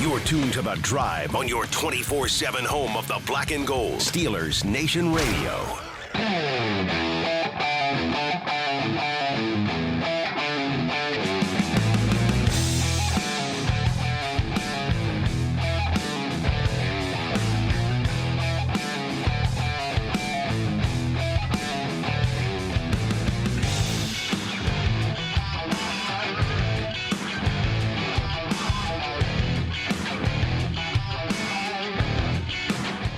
You're tuned to The Drive on your 24/7 home of the black and gold. Steelers Nation Radio.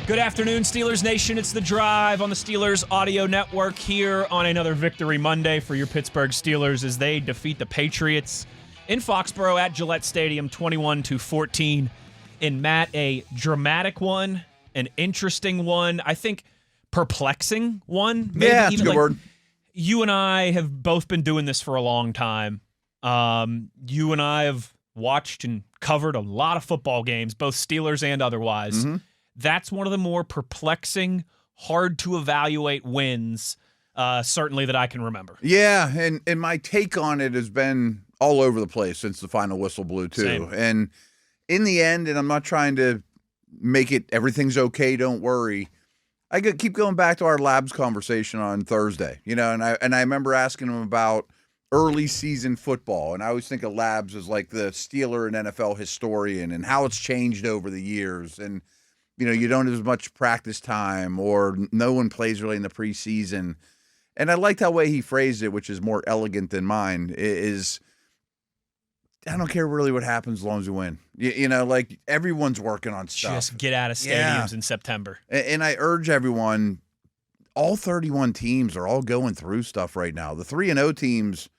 Good afternoon, Steelers Nation. It's The Drive on the Steelers Audio Network here on another Victory Monday for your Pittsburgh Steelers as they defeat the Patriots in Foxborough at Gillette Stadium 21-14. In Matt, a dramatic one, an interesting one, I think perplexing one. Maybe that's a good word. You and I have both been doing this for a long time. You and I have watched and covered a lot of football games, both Steelers and otherwise. Mm-hmm. That's one of the more perplexing, hard to evaluate wins, certainly that I can remember. Yeah, and my take on it has been all over the place since the final whistle blew, too. Same. And in the end, and I'm not trying to make it everything's okay, don't worry, I keep going back to our Labs conversation on Thursday, and I remember asking him about early season football, and I always think of Labs as like the Steeler and NFL historian and how it's changed over the years, and you don't have as much practice time or no one plays really in the preseason. And I liked how way he phrased it, which is more elegant than mine, is I don't care really what happens as long as we win. Like everyone's working on stuff. Just get out of stadiums in September. And I urge everyone, all 31 teams are all going through stuff right now. The 3-0 teams,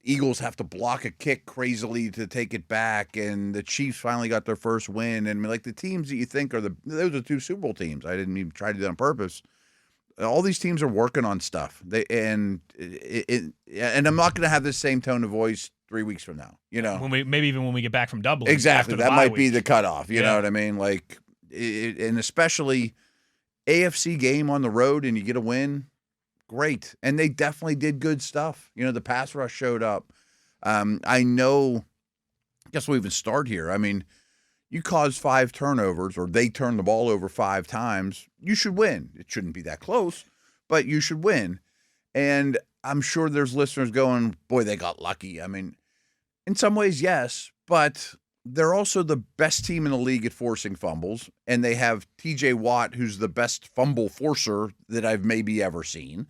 Eagles have to block a kick crazily to take it back, and the Chiefs finally got their first win. And like the teams that you think are those are two Super Bowl teams. I didn't even try to do that on purpose. All these teams are working on stuff. And I'm not going to have this same tone of voice 3 weeks from now. Maybe even when we get back from Dublin. Exactly, that might be week. the cutoff. You know what I mean? Like, and especially AFC game on the road, and you get a win. Great. And they definitely did good stuff. The pass rush showed up. I guess we'll even start here. I mean, you cause 5 turnovers or they turn the ball over 5 times, you should win. It shouldn't be that close, but you should win. And I'm sure there's listeners going, boy, they got lucky. I mean, in some ways, yes, but they're also the best team in the league at forcing fumbles, and they have TJ Watt, who's the best fumble forcer that I've maybe ever seen.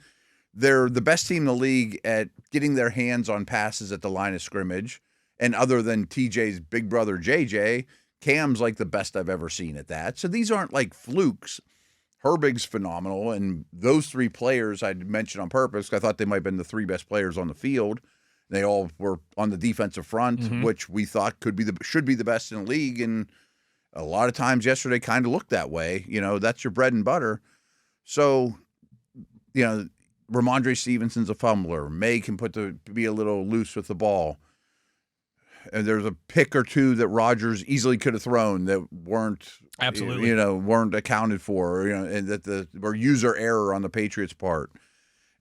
They're the best team in the league at getting their hands on passes at the line of scrimmage, and other than TJ's big brother JJ, Cam's like the best I've ever seen at that. So these aren't like flukes. Herbig's phenomenal, and those 3 players I mentioned on purpose, I thought they might have been the 3 best players on the field. They all were on the defensive front, which we thought should be the best in the league, and a lot of times yesterday kind of looked that way. That's your bread and butter. So, Ramondre Stevenson's a fumbler. May can be a little loose with the ball. And there's a pick or 2 that Rodgers easily could have thrown that weren't weren't accounted for, and that were user error on the Patriots' part.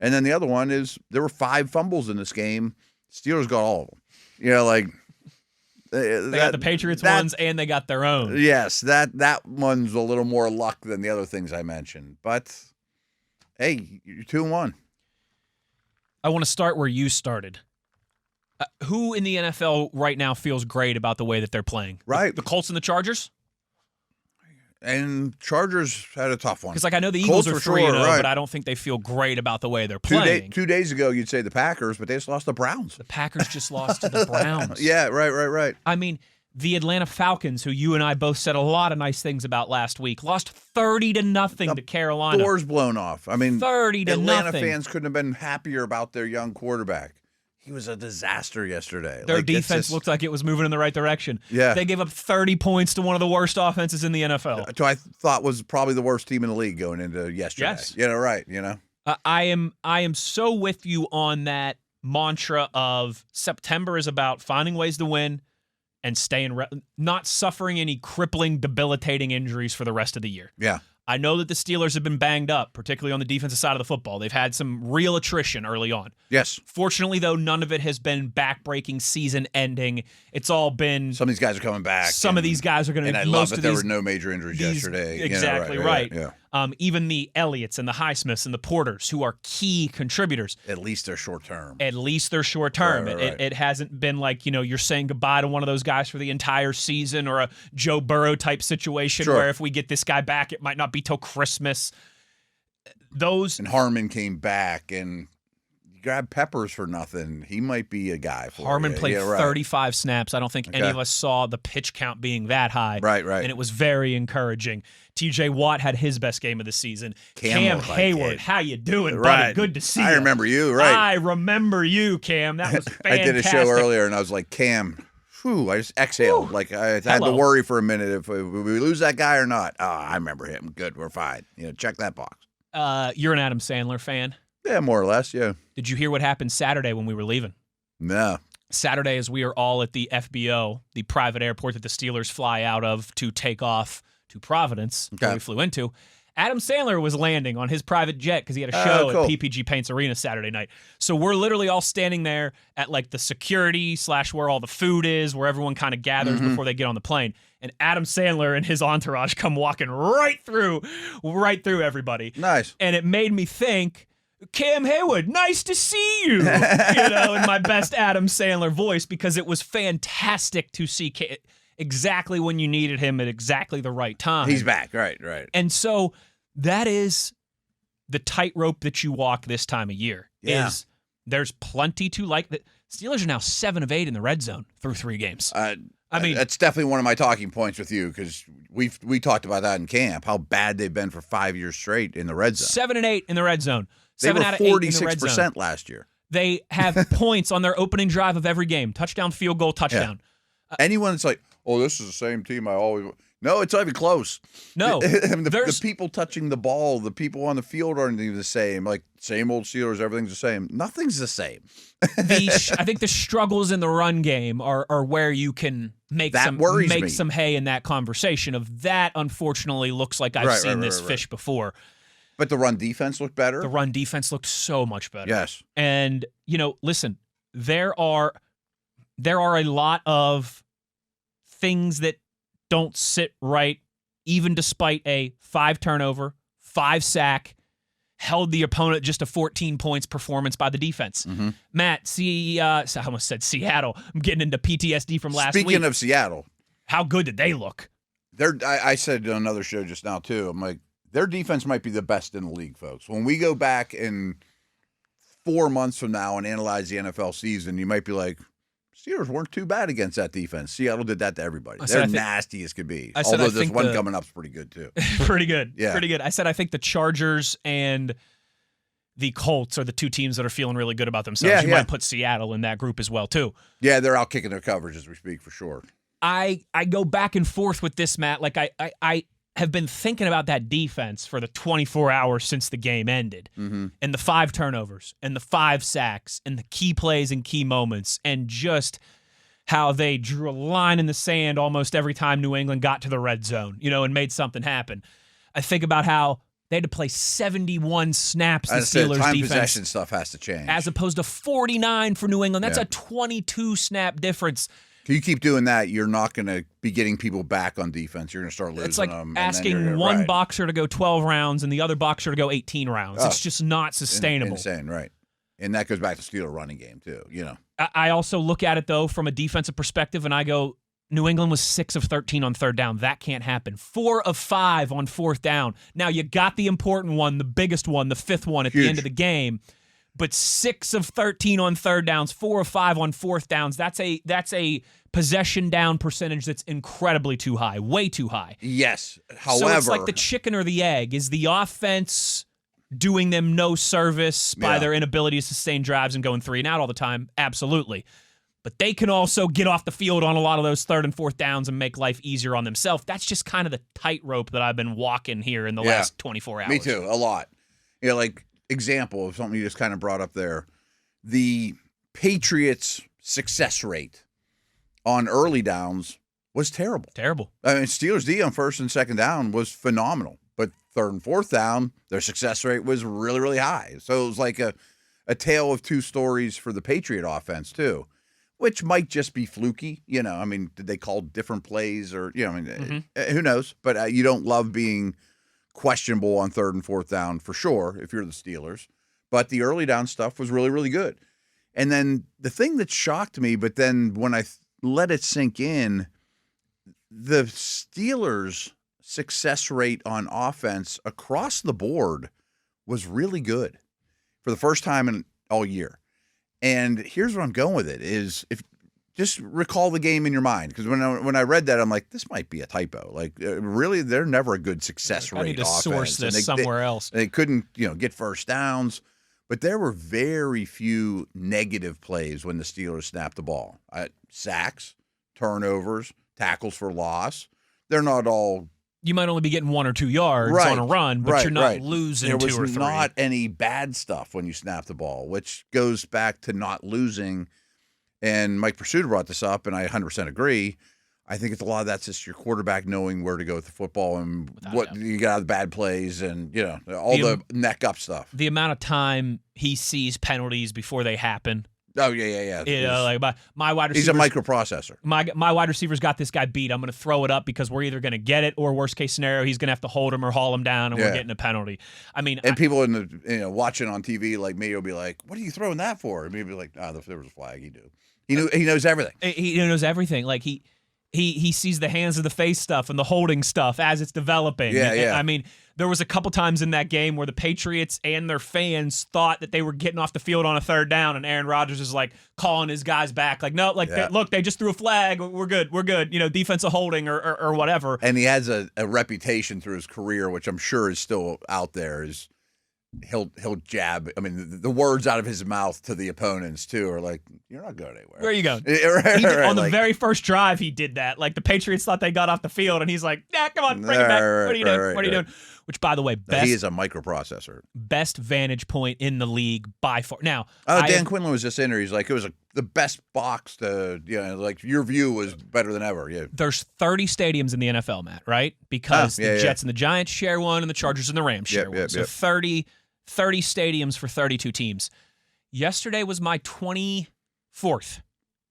And then the other one is there were 5 fumbles in this game. Steelers got all of them. They got the Patriots ones and they got their own. Yes, that one's a little more luck than the other things I mentioned. But hey, you're 2-1. I want to start where you started. Who in the NFL right now feels great about the way that they're playing? Right. The Colts and the Chargers? And Chargers had a tough one. Because, I know the Eagles are 3-0, right, but I don't think they feel great about the way they're playing. 2 days ago, you'd say the Packers, but they just lost the Browns. The Packers just lost to the Browns. Yeah, right. I mean, the Atlanta Falcons, who you and I both said a lot of nice things about last week, lost 30-0 to Carolina. Doors blown off. I mean, 30-0. Atlanta fans couldn't have been happier about their young quarterback. He was a disaster yesterday. Their defense looked like it was moving in the right direction. Yeah. They gave up 30 points to one of the worst offenses in the NFL. I thought was probably the worst team in the league going into yesterday. Yes. Right. I am so with you on that mantra of September is about finding ways to win and staying not suffering any crippling, debilitating injuries for the rest of the year. Yeah. I know that the Steelers have been banged up, particularly on the defensive side of the football. They've had some real attrition early on. Yes. Fortunately, though, none of it has been back-breaking, season-ending. It's all been... Some of these guys are coming back. Some of these guys are going to... And I love that there were no major injuries yesterday. Exactly right. Yeah. Even the Elliots and the Highsmiths and the Porters, who are key contributors. At least they're short-term. Right. It hasn't been like, you're saying goodbye to one of those guys for the entire season, or a Joe Burrow-type situation where if we get this guy back, it might not be till Christmas. And Harmon came back, and you grabbed Peppers for nothing. He might be a guy for Harmon you. played 35 snaps. I don't think any of us saw the pitch count being that high. Right. And it was very encouraging. TJ Watt had his best game of the season. Cam Hayward, how you doing, buddy? Good to see you. I remember you, right. I remember you, Cam. That was fantastic. I did a show earlier, and I was like, Cam, I just exhaled. Like, I had to worry for a minute if we lose that guy or not. Oh, I remember him. Good, we're fine. Check that box. You're an Adam Sandler fan? Yeah, more or less, yeah. Did you hear what happened Saturday when we were leaving? No. Saturday, as we are all at the FBO, the private airport that the Steelers fly out of to take off to Providence, where we flew into, Adam Sandler was landing on his private jet because he had a show at PPG Paints Arena Saturday night. So we're literally all standing there at like the security / where all the food is, where everyone kind of gathers before they get on the plane. And Adam Sandler and his entourage come walking right through everybody. Nice. And it made me think, Cam Hayward, nice to see you, in my best Adam Sandler voice, because it was fantastic to see exactly when you needed him at exactly the right time. He's back, right. And so that is the tightrope that you walk this time of year. Yeah. There's plenty to like. The Steelers are now 7 of 8 in the red zone through 3 games. I mean, that's definitely one of my talking points with you, because we talked about that in camp, how bad they've been for 5 years straight in the red zone. 7 and 8 in the red zone. They were 7 out of 8 in the red zone. 46% last year. They have points on their opening drive of every game. Touchdown, field goal, touchdown. Yeah. Anyone that's like, oh, this is the same team I always... No, it's not even close. No. The people touching the ball, the people on the field aren't even the same. Like, same old Steelers, everything's the same. Nothing's the same. I think the struggles in the run game are where you can make some hay in that conversation of that. Unfortunately, looks like I've seen this fish before. But the run defense looked better. The run defense looked so much better. Yes. And, listen, there are a lot of things that don't sit right, even despite a 5 turnover, 5 sack, held the opponent just to 14 points performance by the defense. Mm-hmm. Matt, I almost said Seattle. I'm getting into PTSD from last week. Speaking of Seattle. How good did they look? I said on another show just now, too, I'm like, their defense might be the best in the league, folks. When we go back in 4 months from now and analyze the NFL season, you might be like, Steelers weren't too bad against that defense. Seattle did that to everybody. They're nasty as could be. Although this one coming up is pretty good, too. Pretty good. Yeah. Pretty good. I said I think the Chargers and the Colts are the 2 teams that are feeling really good about themselves. You might put Seattle in that group as well, too. Yeah, they're out kicking their coverage as we speak, for sure. I go back and forth with this, Matt. Like, I have been thinking about that defense for the 24 hours since the game ended, and the 5 turnovers and the 5 sacks and the key plays and key moments, and just how they drew a line in the sand almost every time New England got to the red zone, and made something happen. I think about how they had to play 71 snaps. The Steelers' time defense possession stuff has to change, as opposed to 49 for New England. That's a 22 snap difference. If you keep doing that, you're not going to be getting people back on defense. You're going to start losing them. It's like asking one boxer to go 12 rounds and the other boxer to go 18 rounds. It's just not sustainable. Insane, right. And that goes back to Steeler running game, too, I also look at it, though, from a defensive perspective, and I go, New England was 6 of 13 on 3rd down. That can't happen. 4 of 5 on 4th down. Now, you got the important one, the biggest one, the 5th one at the end of the game. But 6 of 13 on 3rd downs, 4 of 5 on 4th downs. That's a possession down percentage that's incredibly too high, way too high. Yes. However, so it's like the chicken or the egg. Is the offense doing them no service by their inability to sustain drives and going 3 and out all the time? Absolutely. But they can also get off the field on a lot of those 3rd and 4th downs and make life easier on themselves. That's just kind of the tightrope that I've been walking here in the last 24 hours. Me too, a lot. Example of something you just kind of brought up there, the Patriots' success rate on early downs was terrible. Terrible. I mean, Steelers' D on 1st and 2nd down was phenomenal, but third and fourth down, their success rate was really, really high. So it was like a tale of two stories for the Patriot offense too, which might just be fluky. You know, I mean, did they call different plays or, you know, I mean, who knows? But you don't love being questionable on third and fourth down for sure if you're the Steelers. But the early down stuff was really, really good. And then the thing that shocked me, but then when I let it sink in, the Steelers' success rate on offense across the board was really good for the first time in all year. And here's where I'm going with it is if just recall the game in your mind, because when I read that, I'm like, this might be a typo. Like, really, they're never a good success rate. I need to offense. source this somewhere else. They couldn't, get first downs, but there were very few negative plays when the Steelers snapped the ball. Sacks, turnovers, tackles for loss. They're not all. You might only be getting 1 or 2 yards on a run, but you're not losing 2 or 3. There was not any bad stuff when you snap the ball, which goes back to not losing. And Mike Pursuta brought this up, and I 100% agree. I think it's a lot of that's just your quarterback knowing where to go with the football and what you got out of the bad plays and, all the neck up stuff. The amount of time he sees penalties before they happen. Oh, yeah. Like my wide receiver. He's a microprocessor. My wide receiver's got this guy beat. I'm going to throw it up because we're either going to get it or worst case scenario, he's going to have to hold him or haul him down and we're getting a penalty. I mean, and people in the watching on TV like me will be like, "What are you throwing that for?" And maybe like, "Ah, there was a flag." He knows everything. He knows everything. Like he sees the hands of the face stuff and the holding stuff as it's developing. Yeah. I mean, there was a couple times in that game where the Patriots and their fans thought that they were getting off the field on a third down, and Aaron Rodgers is like calling his guys back, like, no, like, look, they just threw a flag. We're good. Defensive holding or whatever. And he has a reputation through his career, which I'm sure is still out there, is he'll jab. I mean, the words out of his mouth to the opponents too are like, "You're not going anywhere. Where are you going?" On the very first drive, he did that. Like the Patriots thought they got off the field, and he's like, "Yeah, come on, bring it back. What are you doing? What are you doing?" Which, by the way, he is a microprocessor. Best vantage point in the league by far. Now, Dan Quinlan was just in there. He's like, it was the best box to, like your view was better than ever. Yeah. There's 30 stadiums in the NFL, Matt, right? Because the Jets and the Giants share one, and the Chargers and the Rams share one. So 30 stadiums for 32 teams. Yesterday was my 24th.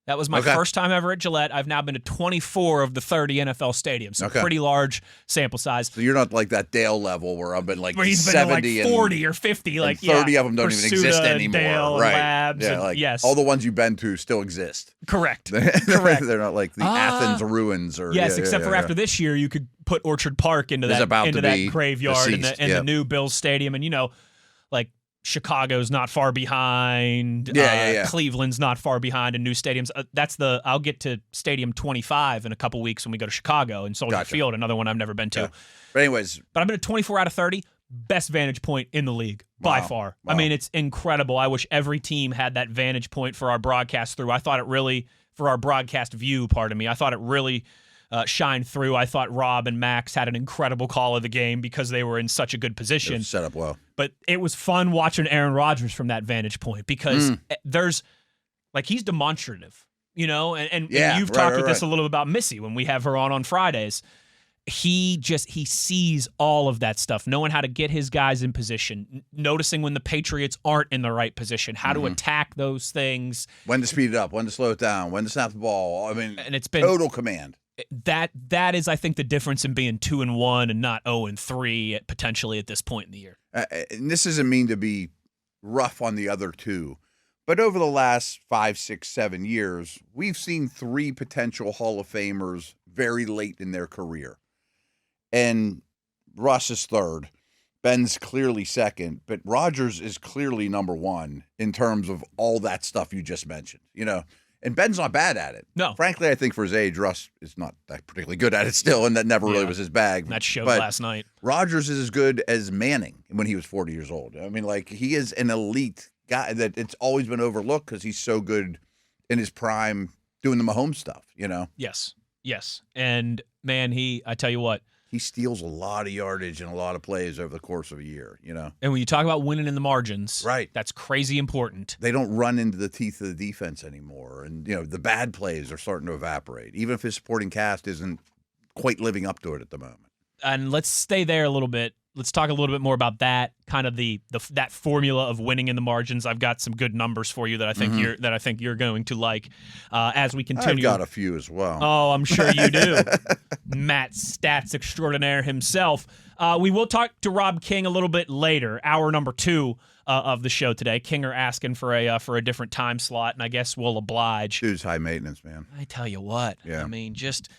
That was my first time ever at Gillette. I've now been to 24 of the 30 NFL stadiums. So pretty large sample size. So you're not like that Dale level where I've been like where he's 70 been like 40 or 50. Like 30 of them don't even exist anymore. Dale, right. Labs, yes. All the ones you've been to still exist. Correct. They're not like the Athens ruins or except for after this year, you could put Orchard Park into that graveyard in the new Bills Stadium, and like Chicago's not far behind. Cleveland's not far behind in new stadiums. I'll get to Stadium 25 in a couple weeks when we go to Chicago and Soldier Field, another one I've never been to. Yeah. But anyways. But I've been to 24 out of 30. Best vantage point in the league by far. Wow. I mean, it's incredible. I wish every team had that vantage point for our broadcast through. I thought it really, for our broadcast view, I thought it really shined through. I thought Rob and Max had an incredible call of the game because they were in such a good position. Set up well. But it was fun watching Aaron Rodgers from that vantage point because there's, like, he's demonstrative, and you've talked with us a little about Missy when we have her on Fridays. He sees all of that stuff, knowing how to get his guys in position, noticing when the Patriots aren't in the right position, how to attack those things. When to speed it up, when to slow it down, when to snap the ball. I mean, and it's been total command. That is, I think, the difference in being 2-1 and not 0-3 potentially at this point in the year. And this doesn't mean to be rough on the other two, but over the last 5, 6, 7 years, we've seen 3 potential Hall of Famers very late in their career. And Russ is third. Ben's clearly second, but Rodgers is clearly number 1 in terms of all that stuff you just mentioned, And Ben's not bad at it. No. Frankly, I think for his age, Russ is not that particularly good at it still, and that never really was his bag. That showed last night. Rodgers is as good as Manning when he was 40 years old. I mean, like, he is an elite guy that it's always been overlooked because he's so good in his prime doing the Mahomes stuff, Yes. And, man, I tell you what. He steals a lot of yardage and a lot of plays over the course of a year, And when you talk about winning in the margins, right, that's crazy important. They don't run into the teeth of the defense anymore. And, the bad plays are starting to evaporate, even if his supporting cast isn't quite living up to it at the moment. And let's stay there a little bit. let's talk a little bit more about that, kind of that formula of winning in the margins. I've got some good numbers for you that I think you're going to like as we continue. I've got a few as well. Oh, I'm sure you do. Matt Stats extraordinaire himself. We will talk to Rob King a little bit later, hour number 2 of the show today. Kinger asking for a different time slot, and I guess we'll oblige. Dude's high maintenance, man. I tell you what. Yeah. I mean, just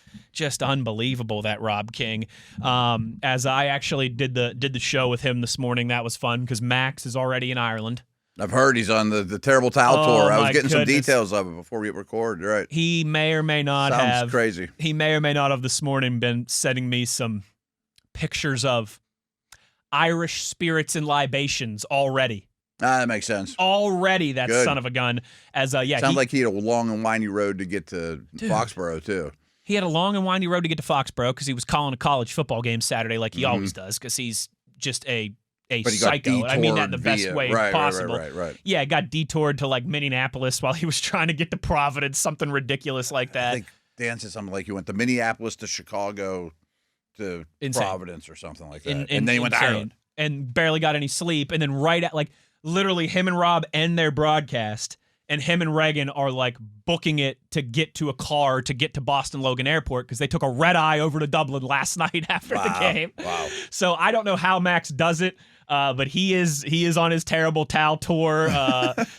unbelievable, that Rob King. As I actually did the show with him this morning, that was fun because Max is already in Ireland. I've heard he's on the Terrible Towel tour. I was getting some goodness. details of it before we record. Right. He may or may not Sounds crazy. He may or may not have this morning been sending me some pictures of Irish spirits and libations already. That makes sense. Already, that Good. son of a gun. Sounds like he had a long and windy road to get to Foxborough, too. He had a long and windy road to get to Foxborough because he was calling a college football game Saturday like he always does because he's just a psycho. I mean that in the best way possible. Right. Yeah, got detoured to like Minneapolis while he was trying to get to Providence, something ridiculous like that. I think Dan said something like he went to Minneapolis to Chicago to Providence or something like that. And then he went to Ireland. And barely got any sleep. And then right at like literally him and Rob end their broadcast and him and Reagan are like booking it to get to a car to get to Boston Logan Airport because they took a red eye over to Dublin last night after the game. Wow. So I don't know how Max does it. But he is on his Terrible Towel tour.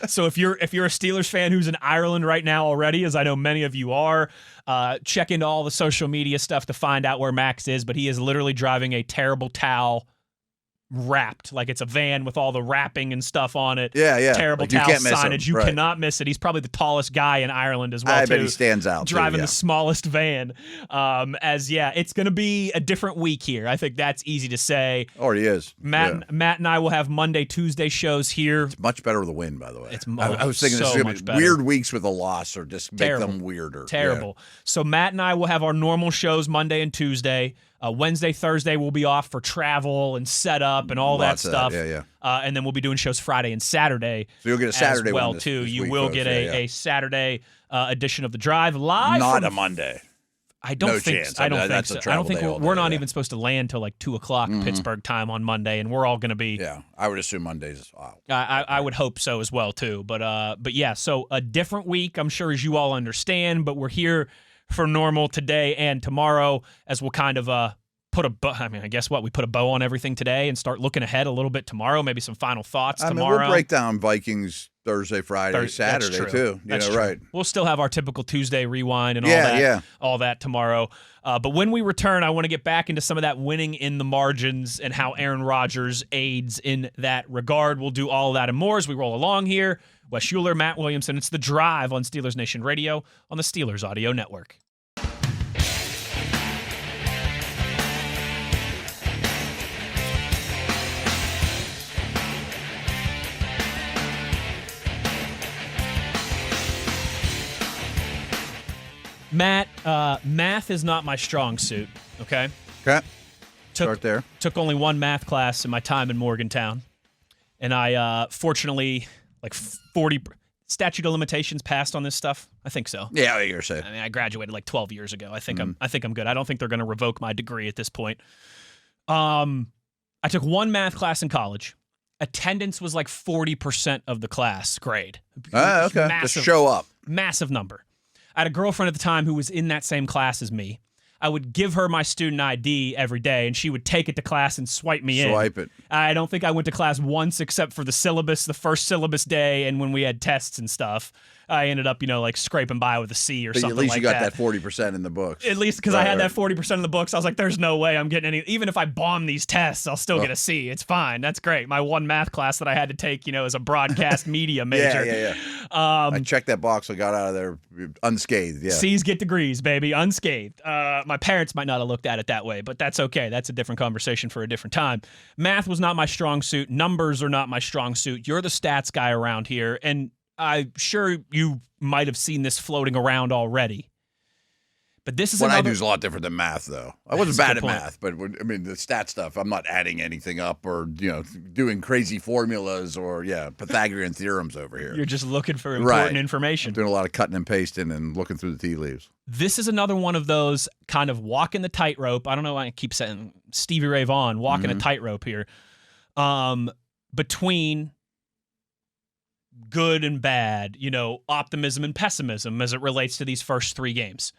So if you're a Steelers fan who's in Ireland right now already, as I know many of you are, check into all the social media stuff to find out where Max is. But he is literally driving a Terrible Towel wrapped, like it's a van with all the wrapping and stuff on it. Yeah. Terrible like Towel you can't miss signage. him. You cannot miss it. He's probably the tallest guy in Ireland as well, I too. bet he stands out, driving the smallest van. It's going to be a different week here. I think that's easy to say. Already is. Matt and I will have Monday, Tuesday shows here. It's much better with a win, by the way. I was thinking so this much is better. Weird weeks with a loss or just make Terrible. them weirder. Terrible. So Matt and I will have our normal shows Monday and Tuesday. Wednesday, Thursday we'll be off for travel and setup and all Lots that of stuff. that. Yeah. And then we'll be doing shows Friday and Saturday. So you'll get a Saturday as well one this too. week, will folks. get a Saturday edition of the Drive live. Not a Monday. I don't No think. chance. I don't That's think a so. I don't travel think day all we're day, not yeah. even supposed to land till like 2:00 Pittsburgh time on Monday, and we're all going to be. Yeah, I would assume Mondays. Wow. I would hope so as well too. But yeah. So a different week, I'm sure, as you all understand. But we're here for normal today and tomorrow, as we'll kind of put a bow. I mean, I guess we put a bow on everything today and start looking ahead a little bit tomorrow. Maybe some final thoughts tomorrow. We'll break down Vikings Thursday, Friday, Saturday too. That's true. Right. We'll still have our typical Tuesday rewind and all that tomorrow. But when we return, I want to get back into some of that winning in the margins and how Aaron Rodgers aids in that regard. We'll do all of that and more as we roll along here. Wes Uhler, Matt Williamson. It's The Drive on Steelers Nation Radio on the Steelers Audio Network. Matt, math is not my strong suit, okay? Okay. Start there. Took only one math class in my time in Morgantown. And I, fortunately, like 40 statute of limitations passed on this stuff. I think so. Yeah, you're saying. I mean, I graduated like 12 years ago. I think I'm good. I don't think they're going to revoke my degree at this point. I took one math class in college. Attendance was like 40% of the class grade. Okay. Massive, Just show up. Massive number. I had a girlfriend at the time who was in that same class as me. I would give her my student ID every day, and she would take it to class and swipe me in. Swipe it. I don't think I went to class once except for the first syllabus day, and when we had tests and stuff. I ended up, like scraping by with a C or something like that. At least you got that 40% in the books. At least because I had that 40% in the books. I was like, there's no way I'm getting any. Even if I bomb these tests, I'll still get a C. It's fine. That's great. My one math class that I had to take, as a broadcast media major. Yeah. I checked that box. I got out of there unscathed. Yeah. C's get degrees, baby. Unscathed. My parents might not have looked at it that way, but that's okay. That's a different conversation for a different time. Math was not my strong suit. Numbers are not my strong suit. You're the stats guy around here, and I'm sure you might have seen this floating around already. But this is what another. I do is a lot different than math, though. I wasn't bad at math, but I mean the stat stuff. I'm not adding anything up or doing crazy formulas or Pythagorean theorems over here. You're just looking for important information. I'm doing a lot of cutting and pasting and looking through the tea leaves. This is another one of those kind of walking the tightrope. I don't know why I keep saying Stevie Ray Vaughan walking a tightrope here, between good and bad, optimism and pessimism as it relates to these first 3 games.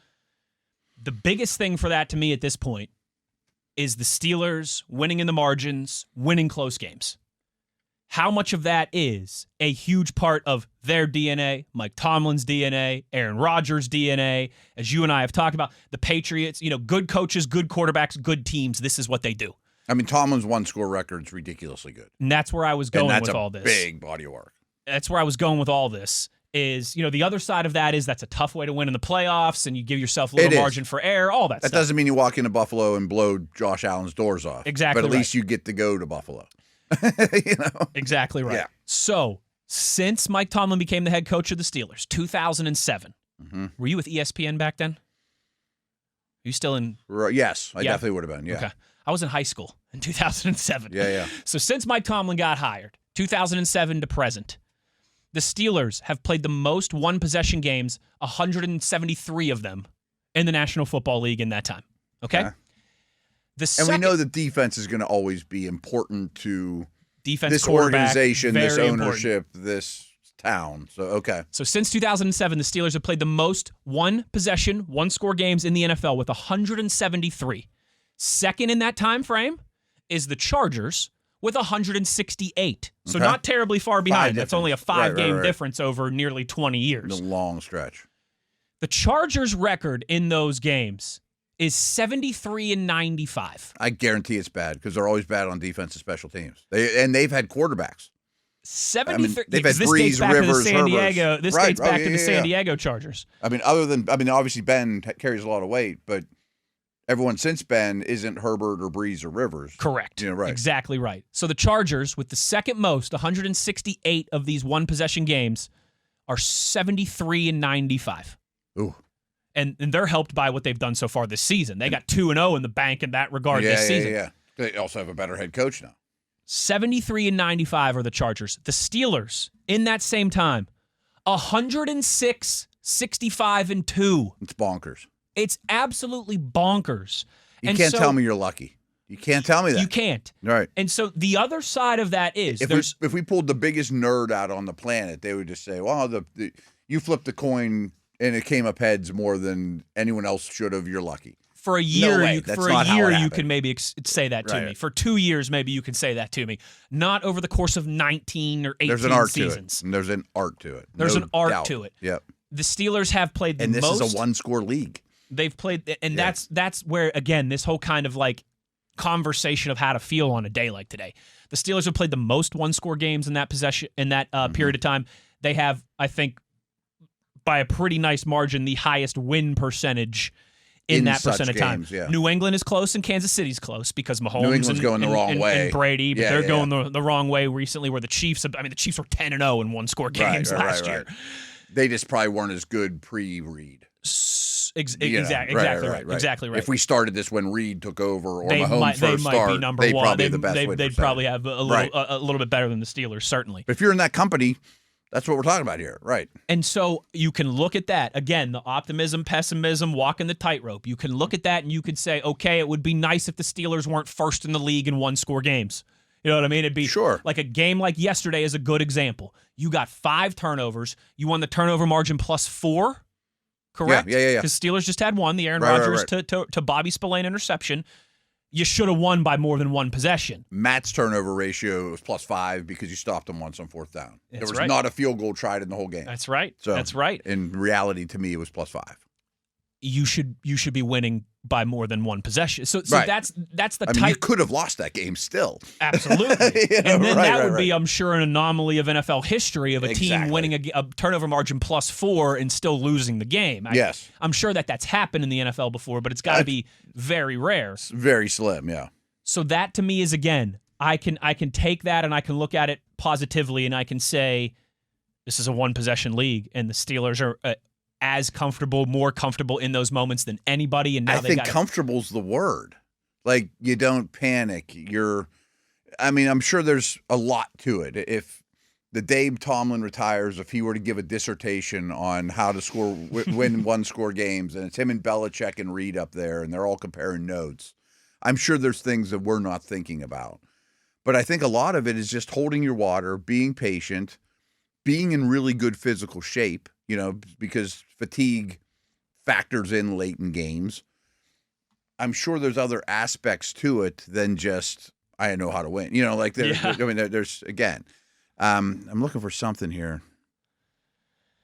The biggest thing for that to me at this point is the Steelers winning in the margins, winning close games. How much of that is a huge part of their DNA, Mike Tomlin's DNA, Aaron Rodgers' DNA, as you and I have talked about, the Patriots, good coaches, good quarterbacks, good teams, this is what they do. I mean, Tomlin's one-score record is ridiculously good. And that's where I was going with all this. That's a big body of work. That's where I was going with all this. Is, the other side of that is that's a tough way to win in the playoffs, and you give yourself a little margin for error, all that stuff. That doesn't mean you walk into Buffalo and blow Josh Allen's doors off. Exactly. But at least you get to go to Buffalo. Exactly right. Yeah. So, since Mike Tomlin became the head coach of the Steelers, 2007, were you with ESPN back then? Are you still in? Yes, I definitely would have been, Okay. I was in high school in 2007. Yeah. So, since Mike Tomlin got hired, 2007 to present, the Steelers have played the most one-possession games, 173 of them, in the National Football League in that time. Okay? And we know that defense is going to always be important to this quarterback, organization, this ownership, important. This town. So, okay. So since 2007, the Steelers have played the most one-possession, one-score games in the NFL with 173. Second in that time frame is the Chargers with 168. So not terribly far behind. That's only a 5-game difference over nearly 20 years. A long stretch. The Chargers' record in those games is 73-95. I guarantee it's bad because they're always bad on defense and special teams. They've had quarterbacks. 73. They've had Breeze, Rivers, Herbert. This dates back to the San Diego Chargers. Obviously Ben carries a lot of weight, but everyone since Ben isn't Herbert or Breeze or Rivers. Correct. Right. Exactly right. So the Chargers, with the second most, 168 of these one-possession games, are 73-95. Ooh. And they're helped by what they've done so far this season. They got 2-0 in the bank in that regard this season. Yeah. They also have a better head coach now. 73-95 are the Chargers. The Steelers, in that same time, 106, 65-2. It's bonkers. It's absolutely bonkers. You can't tell me you're lucky. You can't tell me that. You can't. Right. And so the other side of that is if we pulled the biggest nerd out on the planet, they would just say, well, you flipped the coin and it came up heads more than anyone else should have. You're lucky. For a year, you can maybe say that to Right. me. For 2 years, maybe you can say that to me. Not over the course of 19 or 18 There's an art seasons. to it. There's an art to it. There's no an art doubt. to it. Yep. The Steelers have played the most. And this is a one-score league. They've played, and that's where, again, this whole kind of like conversation of how to feel on a day like today. The Steelers have played the most one-score games in that period of time. They have, I think, by a pretty nice margin, the highest win percentage in that percent of time. Games, yeah. New England is close and Kansas City's close because Mahomes New England's going the wrong way. And Brady, but they're going the wrong way recently where the Chiefs were 10-0 in one-score games last year. They just probably weren't as good pre-Reed. Exactly right. If we started this when Reed took over or they Mahomes might be number they'd one. Probably the best they'd probably have a little bit better than the Steelers, certainly. But if you're in that company, that's what we're talking about here, right? And so you can look at that again, the optimism, pessimism, walking the tightrope. You can look at that and you could say, okay, it would be nice if the Steelers weren't first in the league in one-score games. You know what I mean? It'd be like a game like yesterday is a good example. You got 5 turnovers. You won the turnover margin +4. Correct? Yeah. Because Steelers just had one, the Aaron Rodgers to Bobby Spillane interception. You should have won by more than one possession. Matt's turnover ratio was +5 because you stopped him once on 4th down. There was right. not a field goal tried in the whole game. That's right. So that's right. In reality, to me, it was +5. You should be winning by more than one possession. So that's the type. You could have lost that game still. Absolutely. And then that would be, I'm sure, an anomaly of NFL history of a team winning a turnover margin +4 and still losing the game. Yes. I'm sure that's happened in the NFL before, but it's got to be very rare. It's very slim, yeah. So that to me is, again, I can take that and I can look at it positively and I can say this is a one-possession league and the Steelers are as comfortable, more comfortable in those moments than anybody. And now I think comfortable's the word. Like, you don't panic. I'm sure there's a lot to it. If the day Tomlin retires, if he were to give a dissertation on how to win one-score games, and it's him and Belichick and Reed up there, and they're all comparing notes, I'm sure there's things that we're not thinking about. But I think a lot of it is just holding your water, being patient, being in really good physical shape, because fatigue factors in late in games. I'm sure there's other aspects to it than just, I know how to win. There's, again, I'm looking for something here.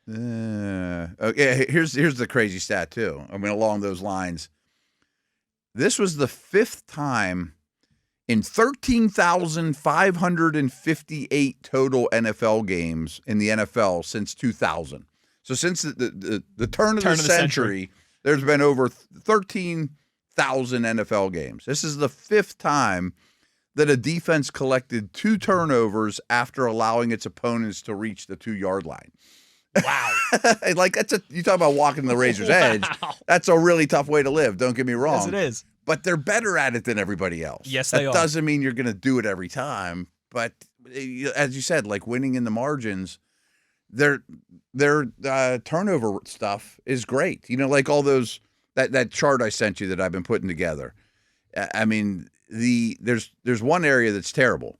Okay, here's the crazy stat, too. Along those lines. This was the 5th time in 13,558 total NFL games in the NFL since 2000. So since the turn of the century, there's been over 13,000 NFL games. This is the 5th time that a defense collected 2 turnovers after allowing its opponents to reach the 2-yard line. Wow. You talk about walking the razor's edge. That's a really tough way to live. Don't get me wrong. Yes, it is. But they're better at it than everybody else. Yes, they are. That doesn't mean you're going to do it every time. But as you said, like winning in the margins, their turnover stuff is great. Like all those that chart I sent you that I've been putting together. There's one area that's terrible.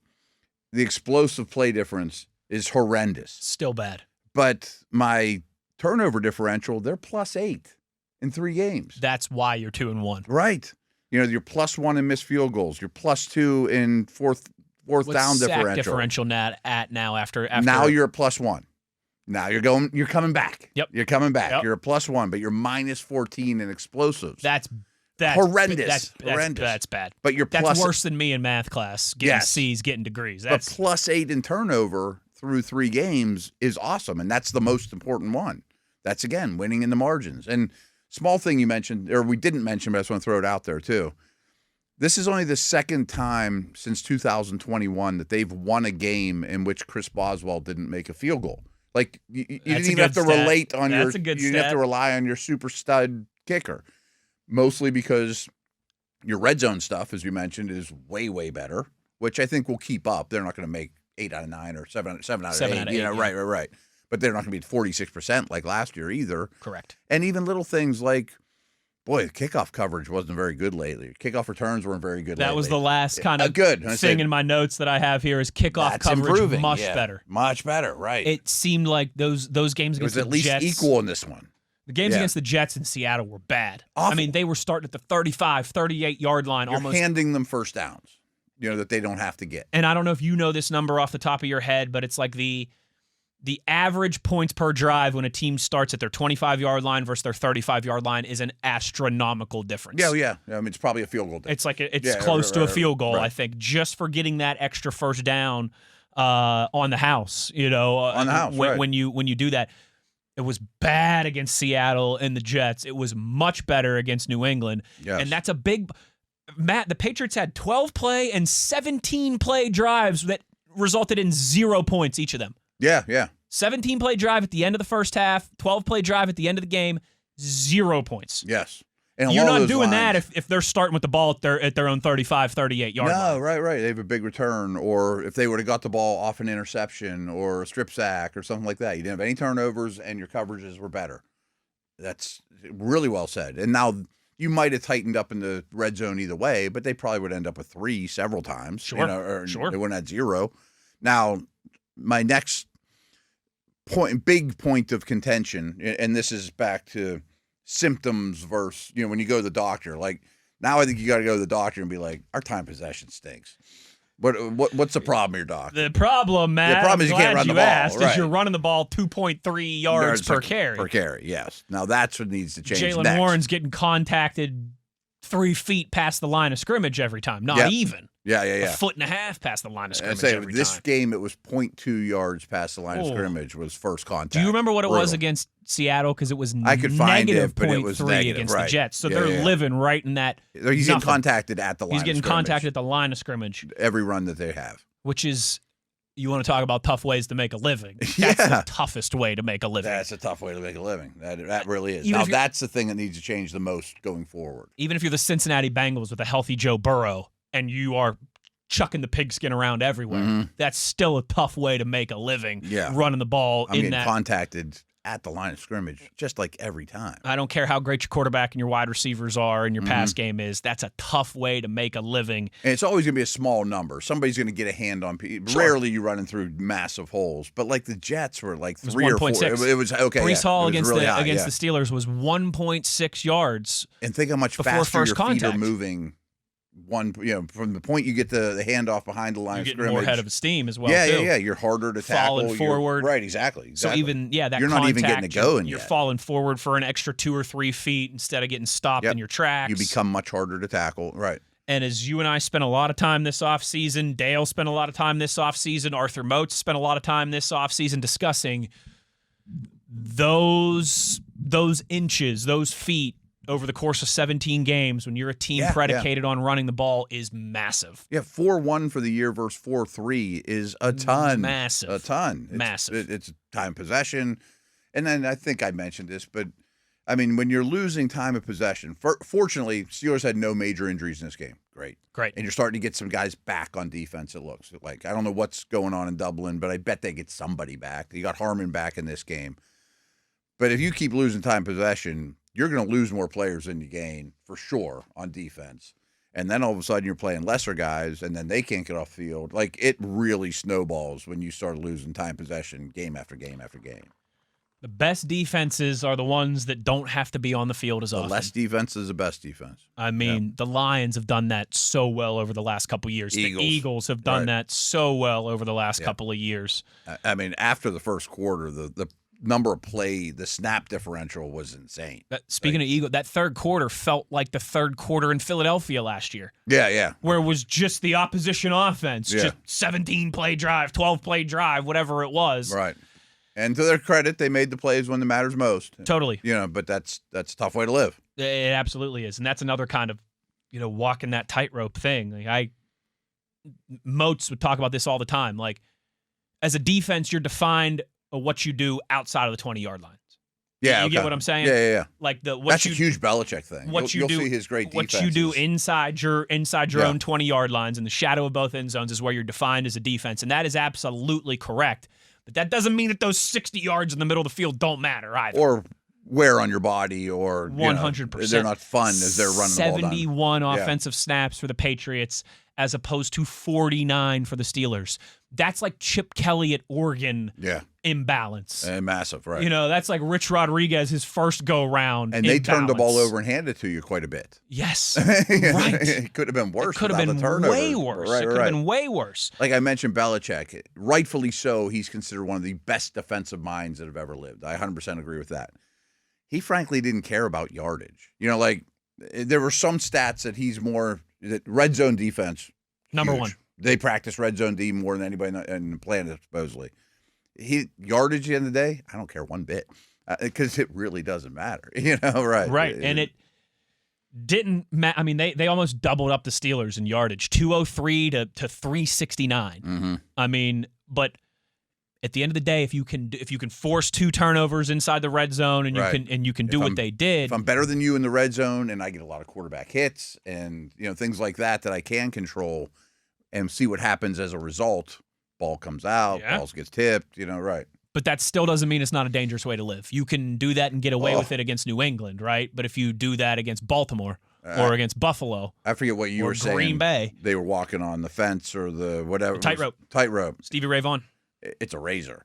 The explosive play difference is horrendous. Still bad. But my turnover differential, they're +8 in 3 games. That's why you're 2-1. Right. You're +1 in missed field goals. You're +2 in fourth down differential. Differential at now after now you're a +1. Now you're coming back. Yep. You're coming back. Yep. You're a +1, but you're -14 in explosives. That's horrendous. Horrendous. That's bad. But that's worse than me in math class. Getting C's, getting degrees. But +8 in turnover through 3 games is awesome, and that's the most important one. That's, again, winning in the margins. And small thing you mentioned, or we didn't mention, but I just want to throw it out there too. This is only the 2nd time since 2021 that they've won a game in which Chris Boswell didn't make a field goal. Like you didn't even have to relate on you didn't have to rely on your super stud kicker. Mostly because your red zone stuff, as you mentioned, is way, way better, which I think will keep up. They're not going to make 8 out of 9 or 7 out of 8. Right. But they're not going to be at 46% like last year either. Correct. And even little things like, the kickoff coverage wasn't very good lately. Kickoff returns weren't very good lately. That was the last kind of good thing in my notes that I have here is kickoff coverage improving. Much better. Much better, right. It seemed like those games against the Jets. It was at least equal in this one. The games against the Jets in Seattle were bad. Awful. They were starting at the 35, 38-yard line. You're handing them first downs, that they don't have to get. And I don't know if you know this number off the top of your head, but it's like the average points per drive when a team starts at their 25-yard line versus their 35-yard line is an astronomical difference. Yeah. It's probably a field goal difference. It's close to a field goal, I think, just for getting that extra first down on the house, on the house, when you do that. It was bad against Seattle and the Jets. It was much better against New England. Yes. And that's a big – Matt, the Patriots had 12-play and 17-play drives that resulted in 0 points, each of them. Yeah. 17-play drive at the end of the first half, 12-play drive at the end of the game, 0 points. Yes. And you're not doing that if they're starting with the ball at their own 35, 38-yard line. No, right. They have a big return, or if they would have got the ball off an interception or a strip sack or something like that. You didn't have any turnovers, and your coverages were better. That's really well said. And now you might have tightened up in the red zone either way, but they probably would end up with 3 several times. Sure. They wouldn't have 0. Now, my next big point of contention, and this is back to symptoms versus, when you go to the doctor. Like, now I think you got to go to the doctor and be like, our time possession stinks. What's the problem here, doc? The problem, Matt, the problem is you can't run the ball. Is you're running the ball 2.3 yards per carry. Per carry, yes. Now that's what needs to change. Jalen Warren's getting contacted 3 feet past the line of scrimmage every time. Not even. Yeah. A foot and a half past the line of scrimmage every this time. game, it was 0.2 yards past the line of scrimmage was first contact. Do you remember what it was against Seattle? Because it was I could find it, but it was -0.3 negative, against right. the Jets. So they're living right in that. He's getting contacted at the line of scrimmage. He's getting contacted at the line of scrimmage. Every run that they have. Which is You want to talk about tough ways to make a living. That's the toughest way to make a living. That's a tough way to make a living. That really is. Even Now, that's the thing that needs to change the most going forward. Even if you're the Cincinnati Bengals with a healthy Joe Burrow and you are chucking the pigskin around everywhere, that's still a tough way to make a living running the ball I'm getting contacted at the line of scrimmage just like every time. I don't care how great your quarterback and your wide receivers are and your pass game is. That's a tough way to make a living. And it's always going to be a small number. Somebody's going to get a hand on people. Sure. Rarely you running through massive holes. But like the Jets were like 3 or 4. It was okay. Brees Hall against really the Steelers was 1.6 yards. And think how much faster your feet are moving. From the point you get the handoff behind the line of scrimmage, more head of steam as well. Yeah. You're harder to tackle. Falling forward. Right, exactly. So even that you're not even getting it going You're yet. falling forward for an extra 2 or 3 feet instead of getting stopped in your tracks. You become much harder to tackle. Right. And as you and I spent a lot of time this offseason, Dale spent a lot of time this offseason, Arthur Moats spent a lot of time this offseason discussing those inches, those feet, over the course of 17 games, when you're a team predicated on running the ball, is massive. Yeah, 4-1 for the year versus 4-3 is a ton. Massive. A ton. Massive. It's time possession. And then I think I mentioned this, but, I mean, when you're losing time of possession, fortunately, Steelers had no major injuries in this game. Great. And you're starting to get some guys back on defense, it looks like. I don't know what's going on in Dublin, but I bet they get somebody back. You got Harmon back in this game. But if you keep losing time possession, you're going to lose more players than you gain, for sure, on defense. And then all of a sudden you're playing lesser guys, and then they can't get off the field. Like, it really snowballs when you start losing time possession game after game after game. The best defenses are the ones that don't have to be on the field as often. The less defense is the best defense. I mean, the Lions have done that so well over the last couple of years. The Eagles have done that so well over the last couple of years. I mean, after the first quarter, the number of the snap differential was insane. Speaking of Eagles, that third quarter felt like the third quarter in Philadelphia last year. Yeah. Where it was just the opposition offense, just 17-play drive, 12-play drive, whatever it was. Right. And to their credit, they made the plays when it matters most. Totally. But that's a tough way to live. It absolutely is. And that's another kind of, walking that tightrope thing. Like Moats would talk about this all the time. Like, as a defense, you're defined what you do outside of the 20-yard lines. Yeah, you get what I'm saying? Yeah. Like that's a huge Belichick thing. You'll see his great defenses. What you do inside your own 20-yard lines in the shadow of both end zones is where you're defined as a defense, and that is absolutely correct. But that doesn't mean that those 60 yards in the middle of the field don't matter either. Or wear on your body, or 100%. They're not fun as they're running the ball down. 71 offensive snaps for the Patriots as opposed to 49 for the Steelers. That's like Chip Kelly at Oregon imbalance. And massive, right. That's like Rich Rodriguez, his first go-round. And they turned the ball over and handed it to you quite a bit. Yes, right. It could have been worse. It could have been way worse. It could have been way worse. Like I mentioned, Belichick, rightfully so, he's considered one of the best defensive minds that have ever lived. I 100% agree with that. He frankly didn't care about yardage. There were some stats that he's more red zone defense. Number huge. one. They practice red zone D more than anybody in the planet, supposedly. Yardage at the end of the day, I don't care one bit, because it really doesn't matter. Right? Right, and it didn't matter. I mean, they almost doubled up the Steelers in yardage, 203 to 369. Mm-hmm. I mean, but at the end of the day, if you can force 2 turnovers inside the red zone and you can do what they did. If I'm better than you in the red zone and I get a lot of quarterback hits and things like that I can control and see what happens as a result, ball comes out, balls gets tipped, right. But that still doesn't mean it's not a dangerous way to live. You can do that and get away with it against New England, right? But if you do that against Baltimore or against Buffalo, I forget what you were saying. Green Bay, they were walking on the fence or the whatever. Tightrope. Stevie Ray Vaughan. It's a razor.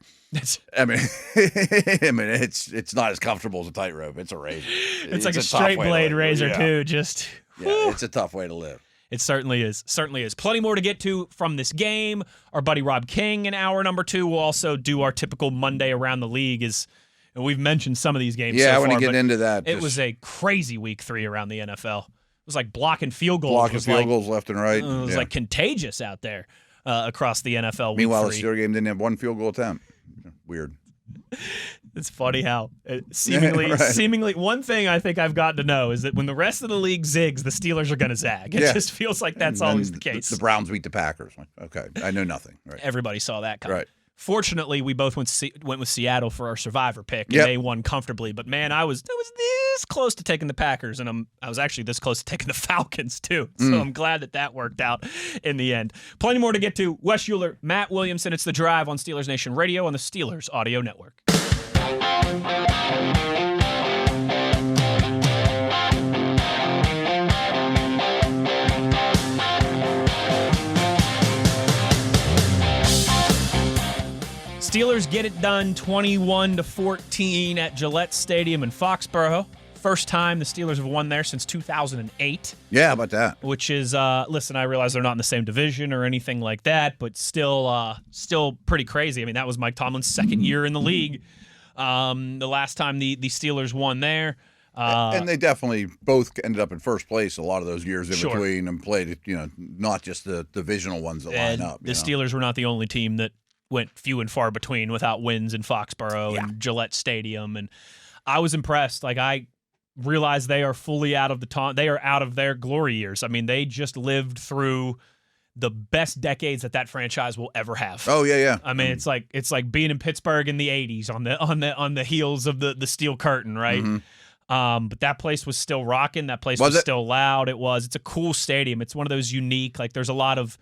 I mean, it's not as comfortable as a tightrope. It's a razor. It's like a straight blade razor too. Just it's a tough way to live. It certainly is. Certainly is. Plenty more to get to from this game. Our buddy Rob King in hour number 2 will also do our typical Monday around the league. And we've mentioned some of these games. Yeah, so I want far, to get into that. It was a crazy week 3 around the NFL. It was like blocking field goals. Blocking field goals left and right. It was like contagious out there across the NFL. Meanwhile, week 3. the Steelers game didn't have one field goal attempt. Weird. It's funny how seemingly one thing I think I've gotten to know is that when the rest of the league zigs, the Steelers are going to zag. It just feels like that's always the case. The Browns beat the Packers. Okay, I know nothing. Right. Everybody saw that coming. Right. Fortunately, we both went with Seattle for our survivor pick, and they won comfortably. But man, I was this close to taking the Packers, and I was actually this close to taking the Falcons too. So I'm glad that worked out in the end. Plenty more to get to. Wes Uhler, Matt Williamson. It's The Drive on Steelers Nation Radio on the Steelers Audio Network. Steelers get it done 21-14 at Gillette Stadium in Foxborough. First time the Steelers have won there since 2008. Yeah, how about that? Which is, listen, I realize they're not in the same division or anything like that, but still pretty crazy. I mean, that was Mike Tomlin's second year in the league. The last time the Steelers won there. And they definitely both ended up in first place a lot of those years in between and played, not just the divisional ones that line up. The Steelers were not the only team that went few and far between without wins in Foxborough and Gillette Stadium. And I was impressed. Like, I realized they are fully out of they are out of their glory years. I mean, they just lived through the best decades that franchise will ever have. Oh yeah. I mean, it's like being in Pittsburgh in the 80s on the heels of the steel curtain, right? Mm-hmm. But that place was still rocking. That place was still loud. It's a cool stadium. It's one of those unique, like there's a lot of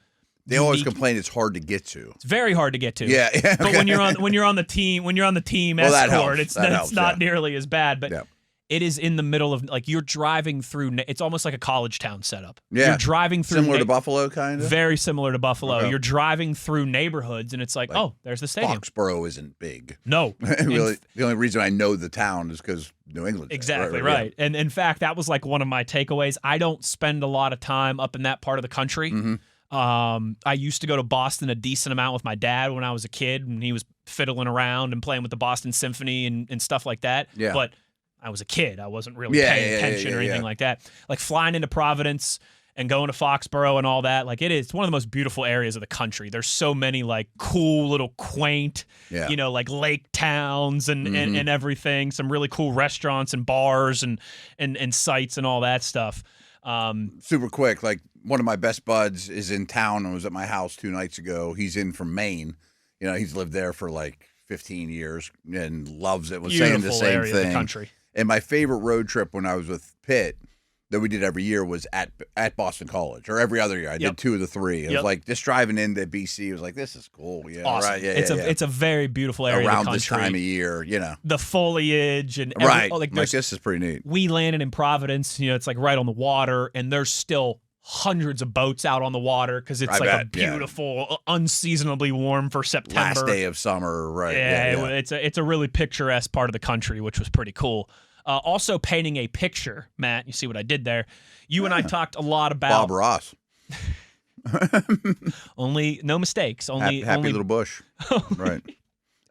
They always complain it's hard to get to. It's very hard to get to. Yeah. Okay. But when you're on the team escort, it's not nearly as bad. But it is in the middle of, like, you're driving through. It's almost like a college town setup. Yeah. You're driving through. Similar to Buffalo, kind of. Very similar to Buffalo. Okay. You're driving through neighborhoods, and it's like, oh, there's the stadium. Foxborough isn't big. No. Really, the only reason I know the town is because New England. Exactly right. And in fact, that was like one of my takeaways. I don't spend a lot of time up in that part of the country. Mm-hmm. I used to go to Boston a decent amount with my dad when I was a kid, and he was fiddling around and playing with the Boston Symphony and stuff like that. Yeah. But I was a kid. I wasn't really paying attention or anything like that. Like flying into Providence and going to Foxborough and all that. Like, it's one of the most beautiful areas of the country. There's so many like cool little quaint, like lake towns and everything. Some really cool restaurants and bars and sites and all that stuff. Super quick, like one of my best buds is in town and was at my house 2 nights ago. He's in from Maine. He's lived there for like 15 years and loves it. Was saying the same thing. Of the country. And my favorite road trip when I was with Pitt that we did every year was at Boston College, or every other year. I did 2 of the 3. It was like just driving into BC. It was like, this is cool. Yeah, awesome. Right. Yeah, it's a very beautiful area around of the country. this time of year. The foliage and like this is pretty neat. We landed in Providence. It's like right on the water, and there's still hundreds of boats out on the water because it's a beautiful, unseasonably warm for September. Last day of summer, right? Yeah. It's a really picturesque part of the country, which was pretty cool. Also painting a picture, Matt. You see what I did there? You and I talked a lot about Bob Ross. Only no mistakes. Happy little bush. Right.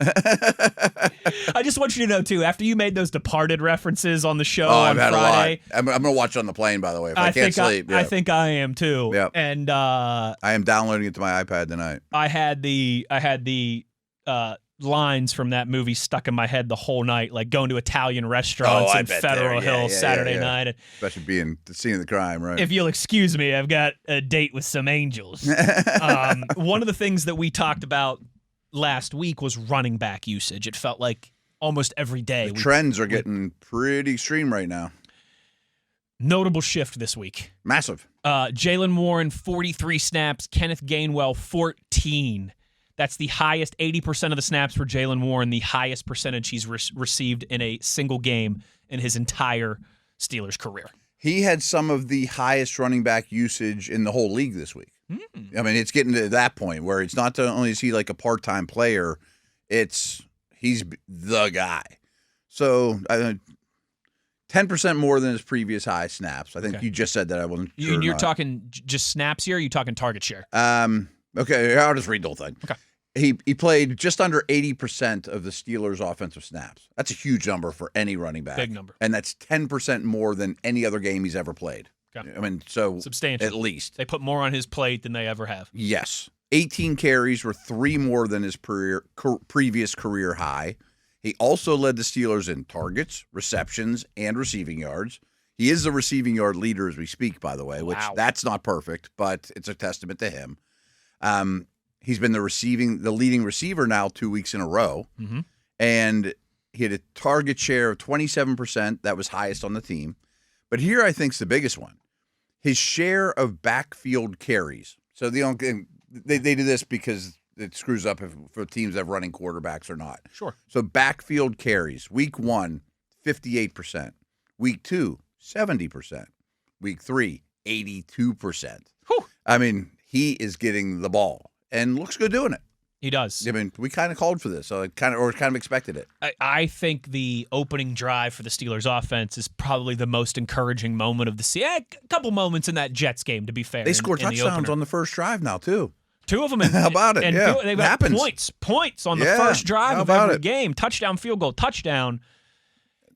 I just want you to know too. After you made those Departed references on the show on Friday, I'm gonna watch it on the plane. By the way, if I can't sleep, I think I am too. Yeah. And I am downloading it to my iPad tonight. I had the lines from that movie stuck in my head the whole night, like going to Italian restaurants in Federal Hill Saturday night. Especially seeing the crime, right? If you'll excuse me, I've got a date with some angels. One of the things that we talked about last week was running back usage. It felt like almost every day. The trends are getting pretty extreme right now. Notable shift this week. Massive. Jaylen Warren, 43 snaps. Kenneth Gainwell, 14. That's the highest, 80% of the snaps for Jaylen Warren, the highest percentage he's received in a single game in his entire Steelers career. He had some of the highest running back usage in the whole league this week. I mean, it's getting to that point where it's not only is he like a part-time player, he's the guy. So 10% more than his previous high snaps. I think you just said that. I wasn't sure. You're talking just snaps here, or you talking target share? Okay, I'll just read the whole thing. Okay. He played just under 80% of the Steelers' offensive snaps. That's a huge number for any running back. Big number. And that's 10% more than any other game he's ever played. Okay. I mean, so substantial. At least. They put more on his plate than they ever have. Yes. 18 carries were 3 more than his previous career high. He also led the Steelers in targets, receptions, and receiving yards. He is the receiving yard leader as we speak, by the way, which that's not perfect, but it's a testament to him. He's been the leading receiver now 2 weeks in a row. Mm-hmm. And he had a target share of 27%. That was highest on the team. But here I think is the biggest one. His share of backfield carries. So they do this because it screws up for teams that have running quarterbacks or not. Sure. So backfield carries. Week 1, 58%. Week 2, 70%. Week 3, 82%. Whew. I mean, he is getting the ball and looks good doing it. He does. I mean, we kind of called for this, so kind of expected it. I think the opening drive for the Steelers offense is probably the most encouraging moment of the season. A couple moments in that Jets game, to be fair. They scored touchdowns on the first drive now, too. 2 of them. How about it? And yeah. they've got points on the first drive of every game. Touchdown, field goal, touchdown.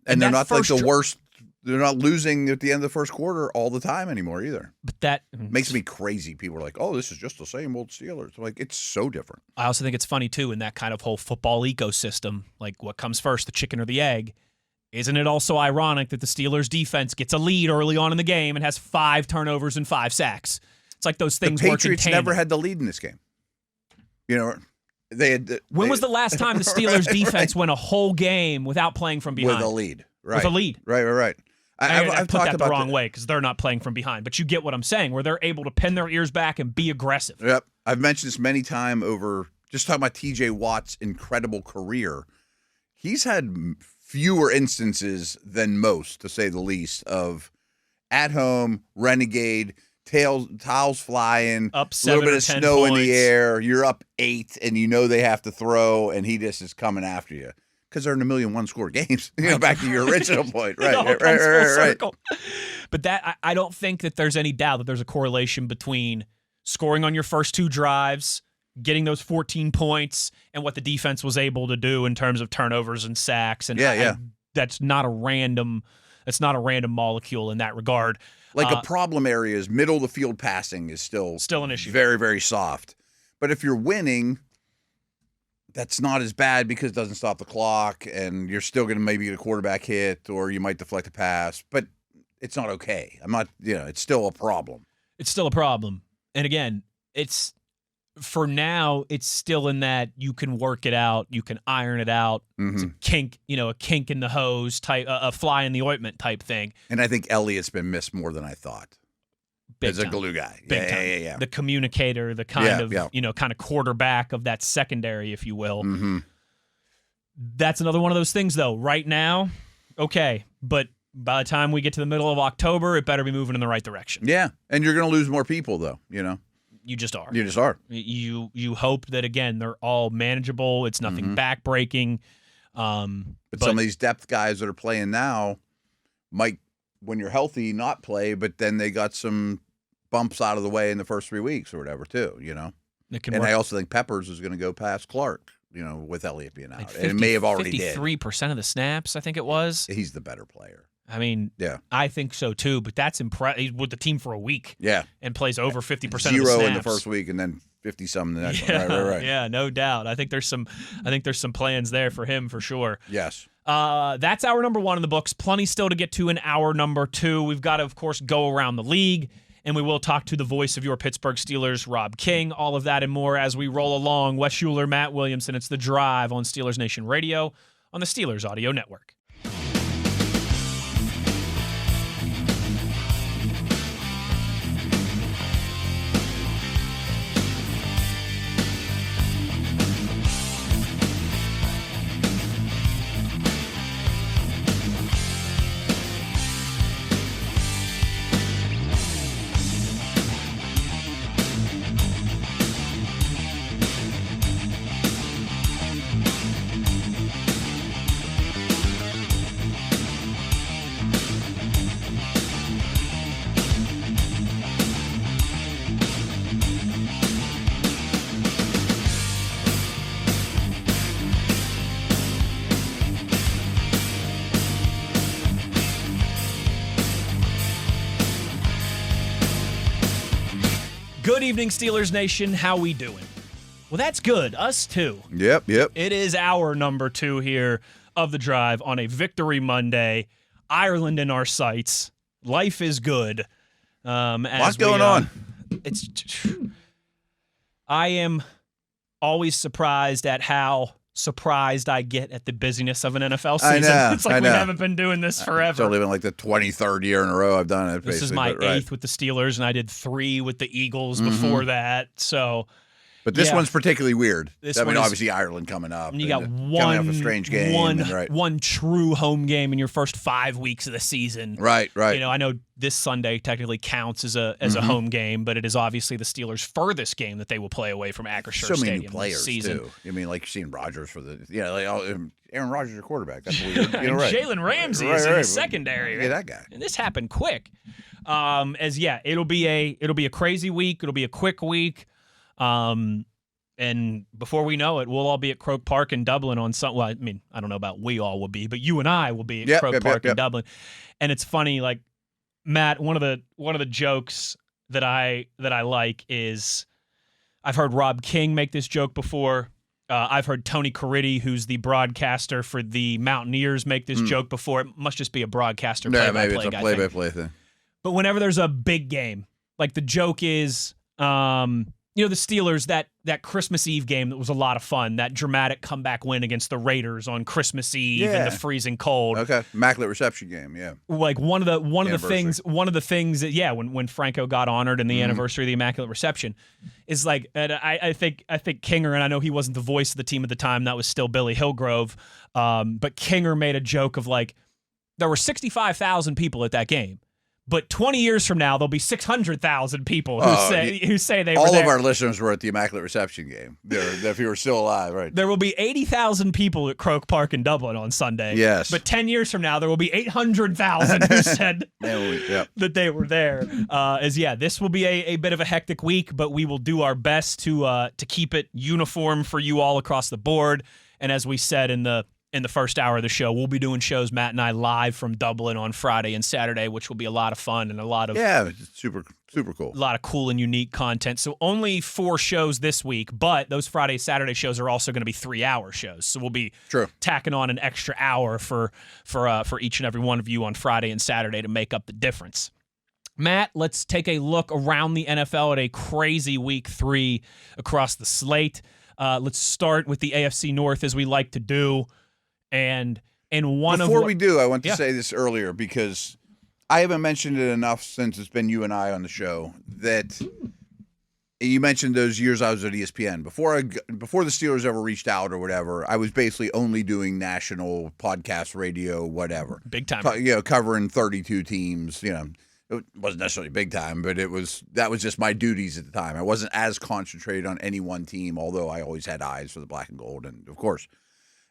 And they're not like the worst. They're not losing at the end of the first quarter all the time anymore either. But that makes me crazy. People are like, oh, this is just the same old Steelers. Like, it's so different. I also think it's funny, too, in that kind of whole football ecosystem, like what comes first, the chicken or the egg. Isn't it also ironic that the Steelers defense gets a lead early on in the game and has 5 turnovers and 5 sacks? It's like those things work in tandem. The Patriots never had the lead in this game. You know, when was the last time the Steelers defense went a whole game without playing from behind? With a lead. Right. With a lead. Right. I've put that the wrong way because they're not playing from behind. But you get what I'm saying, where they're able to pin their ears back and be aggressive. Yep. I've mentioned this many times over just talking about T.J. Watt's incredible career. He's had fewer instances than most, to say the least, of at home, renegade, towels flying, up a little bit of snow points. In the air. You're up 8, and you know they have to throw, and he just is coming after you. Because they're in 1,000,000 score games. Back to your original point. Right. But that I don't think that there's any doubt that there's a correlation between scoring on your first 2 drives, getting those 14 points, and what the defense was able to do in terms of turnovers and sacks. And that's not a random molecule in that regard. Like a problem area is middle of the field passing is still an issue. Very, very soft. But if you're winning, that's not as bad because it doesn't stop the clock, and you're still going to maybe get a quarterback hit, or you might deflect a pass, but it's not okay. It's still a problem. It's still a problem. And again, for now, it's still in that you can work it out, you can iron it out. Mm-hmm. It's a kink in the hose type, a fly in the ointment type thing. And I think Elliott's been missed more than I thought. As a glue guy. Big time. Yeah. The communicator, the kind of quarterback of that secondary, if you will. Mm-hmm. That's another one of those things, though. Right now, okay, but by the time we get to the middle of October, it better be moving in the right direction. Yeah, and you're going to lose more people, though, You just are. You just are. You hope that, again, they're all manageable. It's nothing backbreaking. But some of these depth guys that are playing now might, when you're healthy, not play, but then they got some bumps out of the way in the first 3 weeks or whatever, too, And I also think Peppers is going to go past Clark, with Elliott being out. Like 50, and it may have already 53% of the snaps, I think it was. He's the better player. I mean, I think so, too, but that's impressive. He's with the team for a week. Yeah. And plays over 50% of the snaps. 0 in the first week and then 50-some the next one. Right. Yeah, no doubt. I think there's some plans there for him for sure. Yes. That's hour number 1 in the books. Plenty still to get to in hour number 2. We've got to, of course, go around the league, and we will talk to the voice of your Pittsburgh Steelers, Rob King. All of that and more as we roll along. Wes Uhler, Matt Williamson. It's The Drive on Steelers Nation Radio on the Steelers Audio Network. Good evening, Steelers Nation. How we doing? Well, that's good. Us too. Yep. It is our number 2 here of the drive on a Victory Monday. Ireland in our sights. Life is good. What's going on? I am always surprised at how surprised I get at the busyness of an NFL season. I know, it's like we haven't been doing this forever. It's only been like the 23rd year in a row I've done it. This is my 8th with the Steelers, and I did 3 with the Eagles before that. So, but this one's particularly weird. Obviously Ireland coming up. And you got coming off a strange game. one true home game in your first 5 weeks of the season. Right. I know this Sunday technically counts as a home game, but it is obviously the Steelers' furthest game that they will play away from Acrisure Stadium new players this season. Too. I mean, like you're seeing Rodgers for the Aaron Rodgers, your quarterback. That's weird. And Jalen Ramsey is in the secondary. Yeah, that guy. And this happened quick. It'll be a crazy week. It'll be a quick week. And before we know it, we'll all be at Croke Park in Dublin on some. Well, I mean, I don't know about we all will be, but you and I will be at Croke Park in Dublin. And it's funny, like Matt. One of the jokes that I like is I've heard Rob King make this joke before. I've heard Tony Caridi, who's the broadcaster for the Mountaineers, make this joke before. It must just be a broadcaster play-by-play maybe it's a play-by-play thing. But whenever there's a big game, like the joke is, the Steelers, that Christmas Eve game that was a lot of fun, that dramatic comeback win against the Raiders on Christmas Eve in the freezing cold. Okay, Immaculate Reception game, yeah. Like one of the things that when Franco got honored in the anniversary of the Immaculate Reception is like, and I think Kinger, and I know he wasn't the voice of the team at the time, that was still Billy Hillgrove, but Kinger made a joke of like, there were 65,000 people at that game. But 20 years from now, there'll be 600,000 people who say they were there. All of our listeners were at the Immaculate Reception game. If you were still alive, right? There will be 80,000 people at Croke Park in Dublin on Sunday. Yes. But 10 years from now, there will be 800,000 who said that they were there. This will be a bit of a hectic week, but we will do our best to keep it uniform for you all across the board. And as we said in the first hour of the show, we'll be doing shows, Matt and I, live from Dublin on Friday and Saturday, which will be a lot of fun and a lot of super cool. A lot of cool and unique content. So only 4 shows this week, but those Friday, Saturday shows are also going to be 3-hour shows. So we'll be tacking on an extra hour for each and every one of you on Friday and Saturday to make up the difference. Matt, let's take a look around the NFL at a crazy week 3 across the slate. Let's start with the AFC North, as we like to do. And before we do, I want to say this earlier because I haven't mentioned it enough since it's been you and I on the show that you mentioned those years I was at ESPN. Before the Steelers ever reached out or whatever, I was basically only doing national podcast, radio, whatever. Big time. Covering 32 teams, It wasn't necessarily big time, but that was just my duties at the time. I wasn't as concentrated on any one team, although I always had eyes for the black and gold, and of course.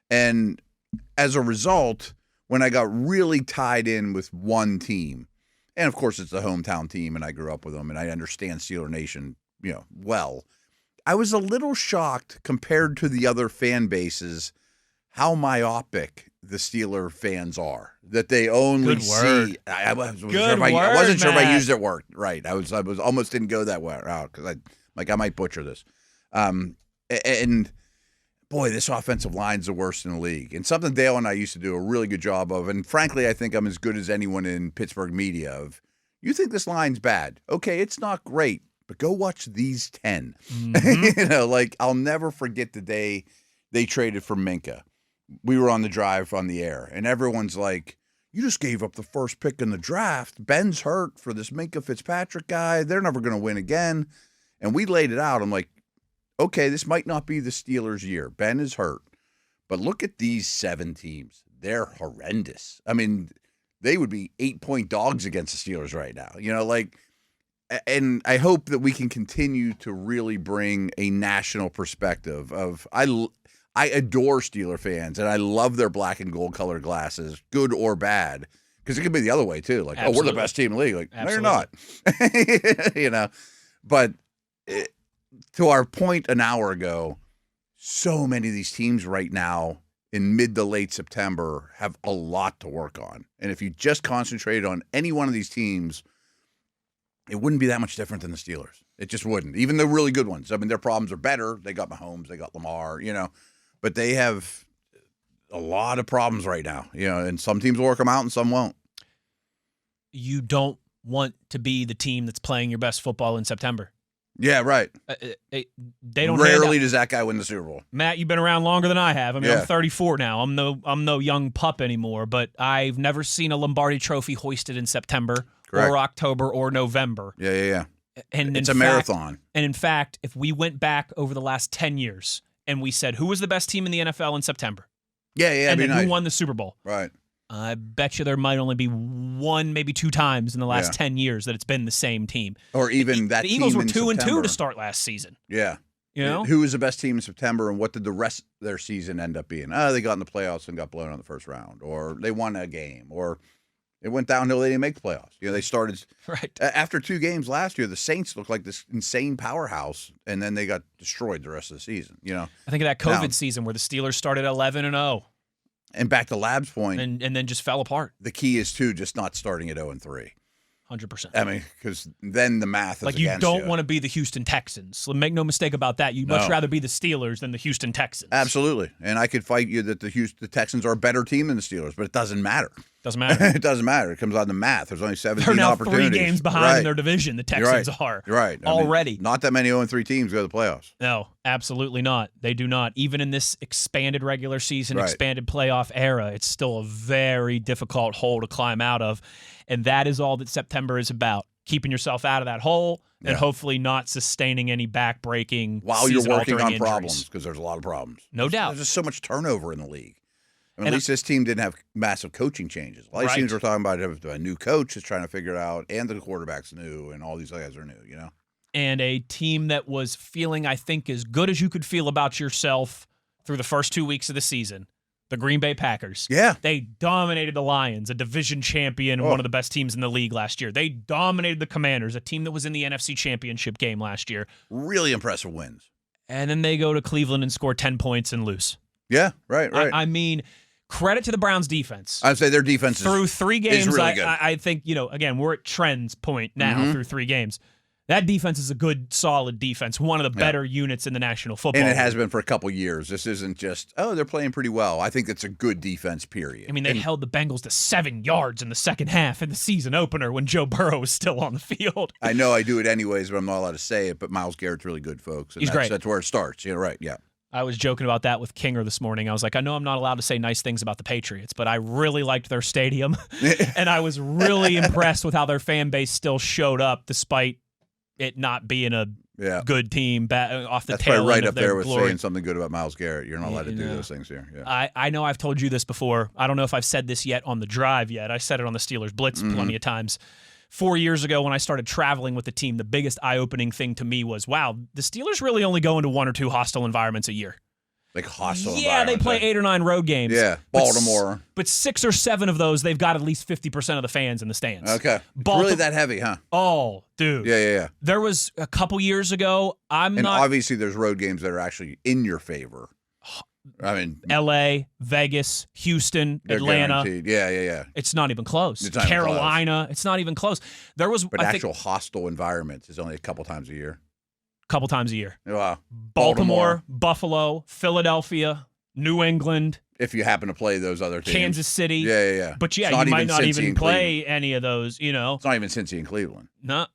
And as a result, when I got really tied in with one team, and of course it's the hometown team, and I grew up with them, and I understand Steeler Nation, well, I was a little shocked compared to the other fan bases how myopic the Steeler fans are. That they only see. I wasn't sure if I used it right. I was almost didn't go that way because I might butcher this, and. Boy, this offensive line's the worst in the league. And something Dale and I used to do a really good job of, and frankly, I think I'm as good as anyone in Pittsburgh media of, you think this line's bad. Okay, it's not great, but go watch these 10. Mm-hmm. I'll never forget the day they traded for Minka. We were on the drive on the air, and everyone's like, you just gave up the first pick in the draft. Ben's hurt for this Minka Fitzpatrick guy. They're never going to win again. And we laid it out. I'm like, okay, this might not be the Steelers' year. Ben is hurt. But look at these 7 teams. They're horrendous. I mean, they would be 8-point dogs against the Steelers right now. And I hope that we can continue to really bring a national perspective of I adore Steeler fans, and I love their black and gold colored glasses, good or bad, because it could be the other way too. Like, we're the best team in the league. Like, no, you're not. But to our point an hour ago, so many of these teams right now in mid to late September have a lot to work on. And if you just concentrate on any one of these teams, it wouldn't be that much different than the Steelers. It just wouldn't. Even the really good ones. I mean, their problems are better. They got Mahomes, they got Lamar, but they have a lot of problems right now, and some teams will work them out and some won't. You don't want to be the team that's playing your best football in September. Yeah, right. They don't. Rarely does that guy win the Super Bowl. Matt, you've been around longer than I have. I mean, I'm 34 now. I'm no young pup anymore. But I've never seen a Lombardi Trophy hoisted in September or October or November. Yeah. And it's a marathon. And in fact, if we went back over the last 10 years and we said who was the best team in the NFL in September, and then who won the Super Bowl, right? I bet you there might only be one, maybe two times in the last 10 years that it's been the same team. Or even that the team Eagles were in 2-2 September. to start last season. Yeah. Who was the best team in September, and what did the rest of their season end up being? They got in the playoffs and got blown out in the first round, or they won a game, or it went downhill. They didn't make the playoffs. They started after 2 games last year. The Saints looked like this insane powerhouse, and then they got destroyed the rest of the season. I think of that COVID season where the Steelers started 11-0. And back to Lab's point, and then just fell apart. The key is just not starting at 0-3. 100%. I mean, because then the math is like you don't want to be the Houston Texans. So make no mistake about that. You'd much rather be the Steelers than the Houston Texans. Absolutely, and I could fight you that the Texans are a better team than the Steelers, but it doesn't matter. Doesn't matter. It doesn't matter. It comes out in the math. There's only 17 They're now opportunities. 3 games behind in their division. The Texans are. You're right. Already. Not that many 0-3 teams go to the playoffs. No, absolutely not. They do not. Even in this expanded regular season, expanded playoff era, it's still a very difficult hole to climb out of. And that is all that September is about. Keeping yourself out of that hole and hopefully not sustaining any back-breaking while you're working on injuries. problems, because there's a lot of problems. No doubt. There's just so much turnover in the league. I mean, at least this team didn't have massive coaching changes. A lot of teams we're talking about have a new coach is trying to figure it out, and the quarterback's new, and all these guys are new, And a team that was feeling, I think, as good as you could feel about yourself through the first 2 weeks of the season. The Green Bay Packers. Yeah. They dominated the Lions, a division champion, one of the best teams in the league last year. They dominated the Commanders, a team that was in the NFC Championship game last year. Really impressive wins. And then they go to Cleveland and score 10 points and lose. Yeah, right. I mean, credit to the Browns defense. I'd say their defense through 3 games, is really good. I think, again, we're at trends point now through 3 games. That defense is a good, solid defense, one of the better units in the National Football League. And it has been for a couple years. This isn't just, they're playing pretty well. I think it's a good defense, period. I mean, they held the Bengals to 7 yards in the second half in the season opener when Joe Burrow was still on the field. I know I do it anyways, but I'm not allowed to say it, but Myles Garrett's really good, folks. And He's great. That's where it starts. You're right, yeah. I was joking about that with Kinger this morning. I was like, I know I'm not allowed to say nice things about the Patriots, but I really liked their stadium. And I was really impressed with how their fan base still showed up despite it not being a good team off the That's tail probably end right of up their there with glory. saying something good about Myles Garrett. You're not allowed to do those things here. Yeah. I know I've told you this before. I don't know if I've said this yet on the drive yet. I said it on the Steelers Blitz plenty of times. 4 years ago when I started traveling with the team, the biggest eye-opening thing to me was, wow, the Steelers really only go into 1 or 2 hostile environments a year. Like hostile Yeah, they play 8 or 9 road games. Yeah, Baltimore. But 6 or 7 of those, they've got at least 50% of the fans in the stands. Okay. It's really that heavy, huh? Oh, dude. Yeah. There was a couple years ago, obviously there's road games that are actually in your favor. I mean, L.A., Vegas, Houston, Atlanta. Guaranteed. Yeah. It's not even close. It's not Carolina. It's not even close. There was, but actual hostile environments is only a couple times a year. Couple times a year. Wow. Baltimore, Buffalo, Philadelphia, New England. If you happen to play those other teams. Kansas City. Yeah. But you might not even play any of those, It's not even Cincy and Cleveland. No.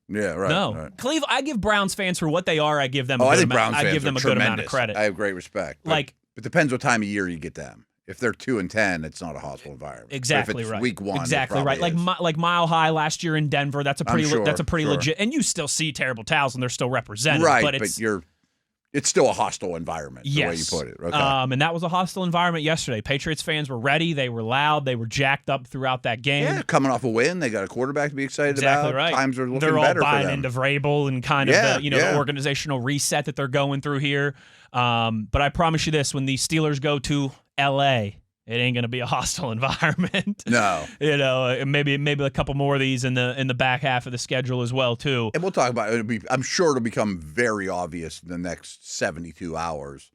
Yeah, right. No. Right. Cleveland, I give Browns fans for what they are, I give them I think Browns fans I give them are a good amount tremendous. of credit. I have great respect. But it depends what time of year you get them. If they're 2-10, it's not a hostile environment. Exactly if it's right. Week 1, exactly right. Like Mile High last year in Denver. That's a pretty legit. And you still see terrible towels, and they're still represented. Right, but it's still a hostile environment. The way you put it. Okay. And that was a hostile environment yesterday. Patriots fans were ready. They were loud. They were jacked up throughout that game. Yeah, coming off a win, they got a quarterback to be excited about. Right. Times are looking they're all better for buying them. into Vrabel and kind of the organizational reset that they're going through here. But I promise you this: when the Steelers go to L.A., it ain't going to be a hostile environment. No. Maybe a couple more of these in the back half of the schedule as well, too. And we'll talk about it. I'm sure it'll become very obvious in the next 72 hours.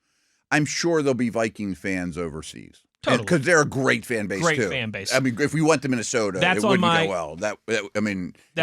I'm sure there'll be Viking fans overseas. Totally. Because they're a great fan base, Great too. fan base. I mean, if we went to Minnesota, That's it on wouldn't my- go well. If That's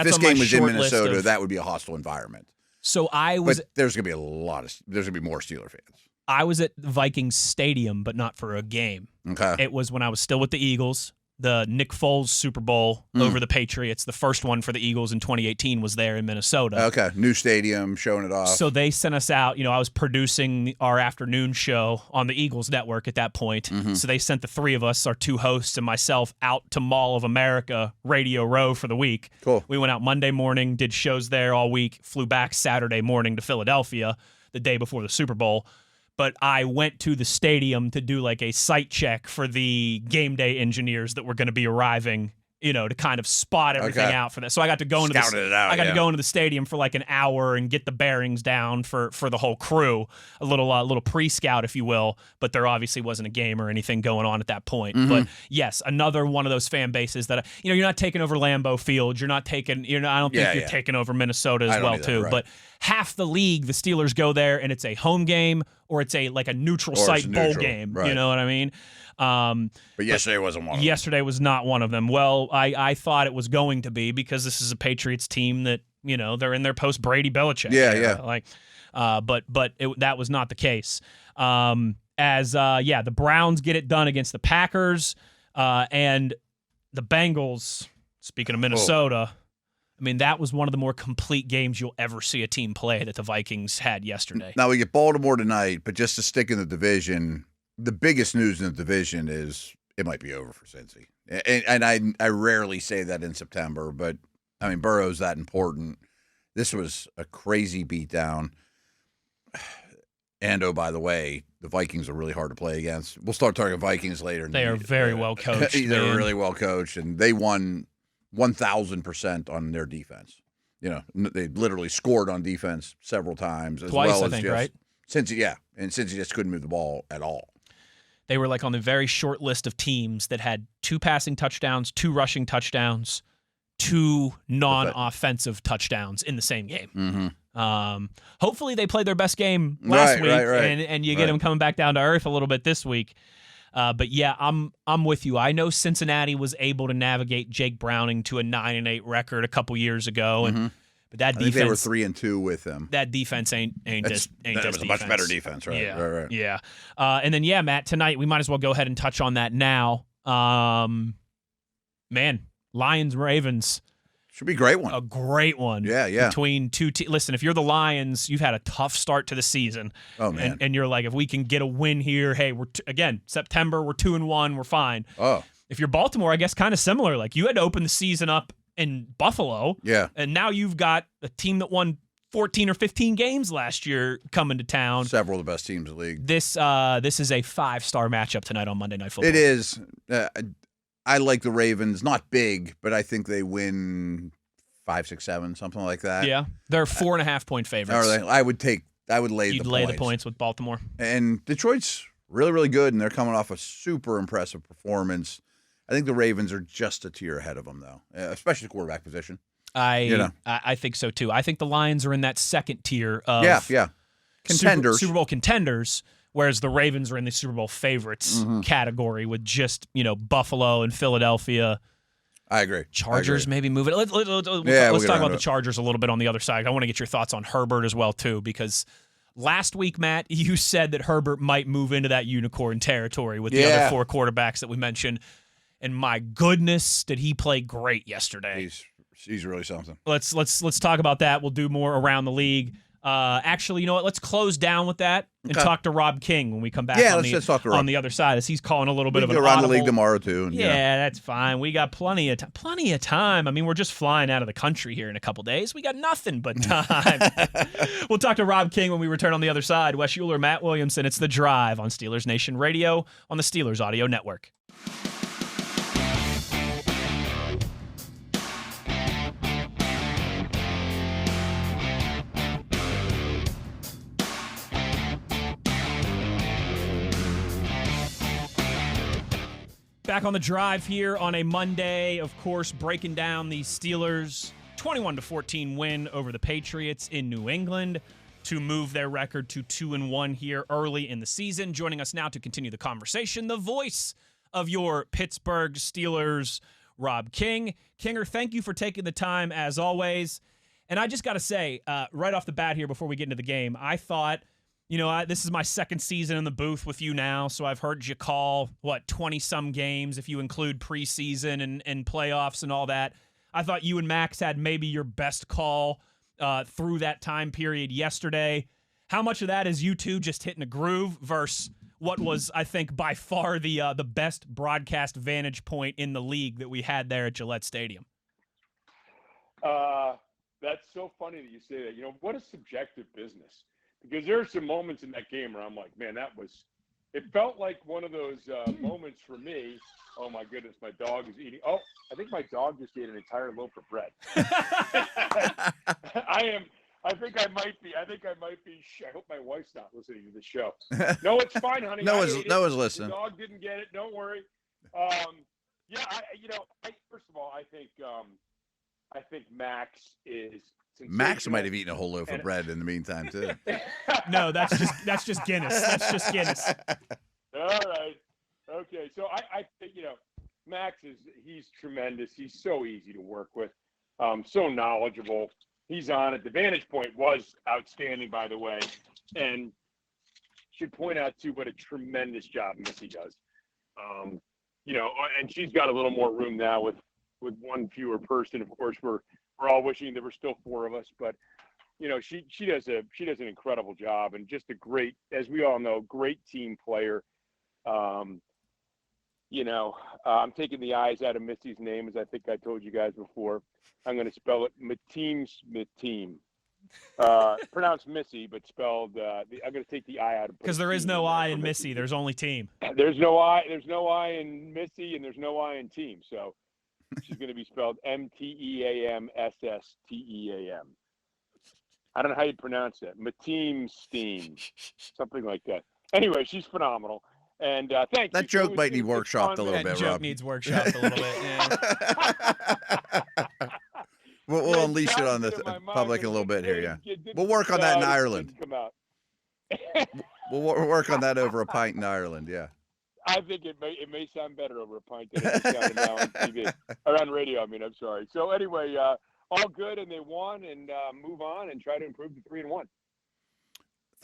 this on my game was in short list Minnesota, of- that would be a hostile environment. So I was But there's going to be there's going to be more Steeler fans. at Vikings Stadium, but not for a game. Okay. It was when I was still with the Eagles. The Nick Foles Super Bowl over the Patriots. The first one for the Eagles in 2018 was there in Minnesota. Okay. New stadium, showing it off. So they sent us out. I was producing our afternoon show on the Eagles network at that point. So they sent the three of us, our two hosts and myself, out to Mall of America, Radio Row for the week. Cool. We went out Monday morning, did shows there all week, flew back Saturday morning to Philadelphia the day before the Super Bowl. But I went to the stadium to do like a site check for the game day engineers that were going to be arriving, to kind of spot everything out for that. So I got to go into to go into the stadium for like an hour and get the bearings down for the whole crew, a little pre-scout, if you will. But there obviously wasn't a game or anything going on at that point. But yes, another one of those fan bases that you're not taking over Lambeau Field. You're not taking. I don't think you're taking over Minnesota as well too. Right. But half the league, the Steelers go there and it's a home game or it's a neutral site bowl game. Right. You know what I mean? But yesterday wasn't one of them. Yesterday was not one of them. Well, I thought it was going to be because this is a Patriots team that, they're in their post-Brady Belichick. But that was not the case. The Browns get it done against the Packers and the Bengals, speaking of Minnesota, that was one of the more complete games you'll ever see a team play that the Vikings had yesterday. Now we get Baltimore tonight, but just to stick in the division, the biggest news in the division is it might be over for Cincy. And I rarely say that in September, but, Burrow's that important. This was a crazy beatdown. And, by the way, the Vikings are really hard to play against. We'll start talking Vikings later. They are very well coached. They're really well coached, and they won 1,000% on their defense. They literally scored on defense several times. Twice, I think, right? Cincy, and Cincy just couldn't move the ball at all. They were on the very short list of teams that had 2 passing touchdowns, 2 rushing touchdowns, 2 non-offensive touchdowns in the same game. Hopefully they played their best game last week, and you get them coming back down to earth a little bit this week. But yeah, I'm with you. I know Cincinnati was able to navigate Jake Browning to a 9-8 record a couple years ago, but that defense, they were 3-2 with him. That defense ain't just that was a much better defense, right? Yeah. And then Matt, tonight we might as well go ahead and touch on that now. Lions Ravens. Should be a great one. A great one. Yeah. Between two teams. Listen, if you're the Lions, you've had a tough start to the season. Oh, man. And you're like, if we can get a win here, hey, September, we're 2-1, we're fine. Oh. If you're Baltimore, I guess kind of similar. Like, you had to open the season up in Buffalo. Yeah. And now you've got a team that won 14 or 15 games last year coming to town. Several of the best teams in the league. This is a 5-star matchup tonight on Monday Night Football. It is. I like the Ravens. Not big, but I think they win 5, 6, 7, something like that. Yeah. They're 4.5-point favorites. I would lay You'd the lay points. the points with Baltimore. And Detroit's really, really good, and they're coming off a super impressive performance. I think the Ravens are just a tier ahead of them, though, especially the quarterback position. I think so, too. I think the Lions are in that second tier of contenders. Super Bowl contenders, whereas the Ravens are in the Super Bowl favorites category with just, Buffalo and Philadelphia. I agree. Chargers maybe move it. Let's talk about the Chargers a little bit on the other side. I want to get your thoughts on Herbert as well, too, because last week, Matt, you said that Herbert might move into that unicorn territory with the other 4 quarterbacks that we mentioned. And my goodness, did he play great yesterday? He's really something. Let's talk about that. We'll do more around the league. Actually, you know what? Let's close down with that and talk to Rob King when we come back let's talk to Rob. on the other side, as he's calling a little bit of an audible. Around the audible. league tomorrow, too. That's fine. We got plenty of time. We're just flying out of the country here in a couple days. We got nothing but time. We'll talk to Rob King when we return on the other side. Wes Uhler, Matt Williamson. It's The Drive on Steelers Nation Radio on the Steelers Audio Network. Back on The Drive here on a Monday, of course, breaking down the Steelers' 21-14 win over the Patriots in New England to move their record to 2-1 here early in the season. Joining us now to continue the conversation, the voice of your Pittsburgh Steelers, Rob King. Kinger, thank you for taking the time as always. And I just got to say, right off the bat here before we get into the game, I thought, this is my second season in the booth with you now, so I've heard you call, 20-some games if you include preseason and playoffs and all that. I thought you and Max had maybe your best call through that time period yesterday. How much of that is you two just hitting a groove versus what was, I think, by far the best broadcast vantage point in the league that we had there at Gillette Stadium? That's so funny that you say that. What a subjective business. Because there are some moments in that game where I'm like, man, it felt like one of those moments for me. Oh my goodness, my dog is eating. Oh, I think my dog just ate an entire loaf of bread. I think I might be. I hope my wife's not listening to the show. No, it's fine, honey. Noah's listening. The dog didn't get it. Don't worry. First of all, I think Max is. Max might have eaten a whole loaf of bread in the meantime too. No, that's just Guinness. That's just Guinness. All right. Okay. So I think Max he's tremendous. He's so easy to work with. So knowledgeable. He's on it. The vantage point was outstanding, by the way, and should point out too what a tremendous job Missy does. And she's got a little more room now with one fewer person. Of course, we're all wishing there were still four of us, but she does an incredible job and just a great, as we all know, great team player. I'm taking the I's out of Missy's name, as I think I told you guys before. I'm going to spell it Mateem. Pronounced Missy, but spelled. I'm going to take the I out of. Because there is no I in Missy. There's only team. There's no I. There's no I in Missy, and there's no I in team. So she's going to be spelled Mteamssteam. I don't know how you pronounce that. Mateem Steam, something like that. Anyway, she's phenomenal. And thank you. That joke might need workshopped a little bit, That joke Rob. needs workshopped a little bit, yeah. We'll unleash it on the public a little bit here, yeah. We'll work on that in Ireland. We'll work on that over a pint in Ireland, yeah. I think it may sound better over a pint than it sounded now on TV. Or on radio, I'm sorry. So anyway, all good, and they won, and move on and try to improve to 3-1.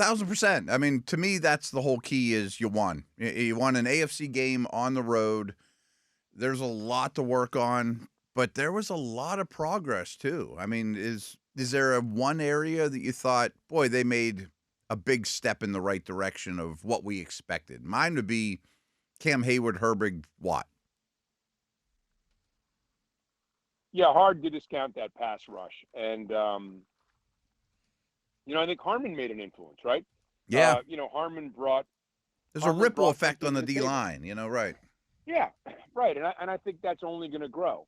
1,000%. I mean, to me, that's the whole key is you won. You won an AFC game on the road. There's a lot to work on, but there was a lot of progress too. I mean, is there one area that you thought, boy, they made a big step in the right direction of what we expected? Mine would be Cam Hayward, Herbig, Watt. Yeah, hard to discount that pass rush. And, I think Harmon made an influence, right? Yeah. Harmon brought. There's a ripple effect on the D-line, right? Yeah, right. And I think that's only going to grow.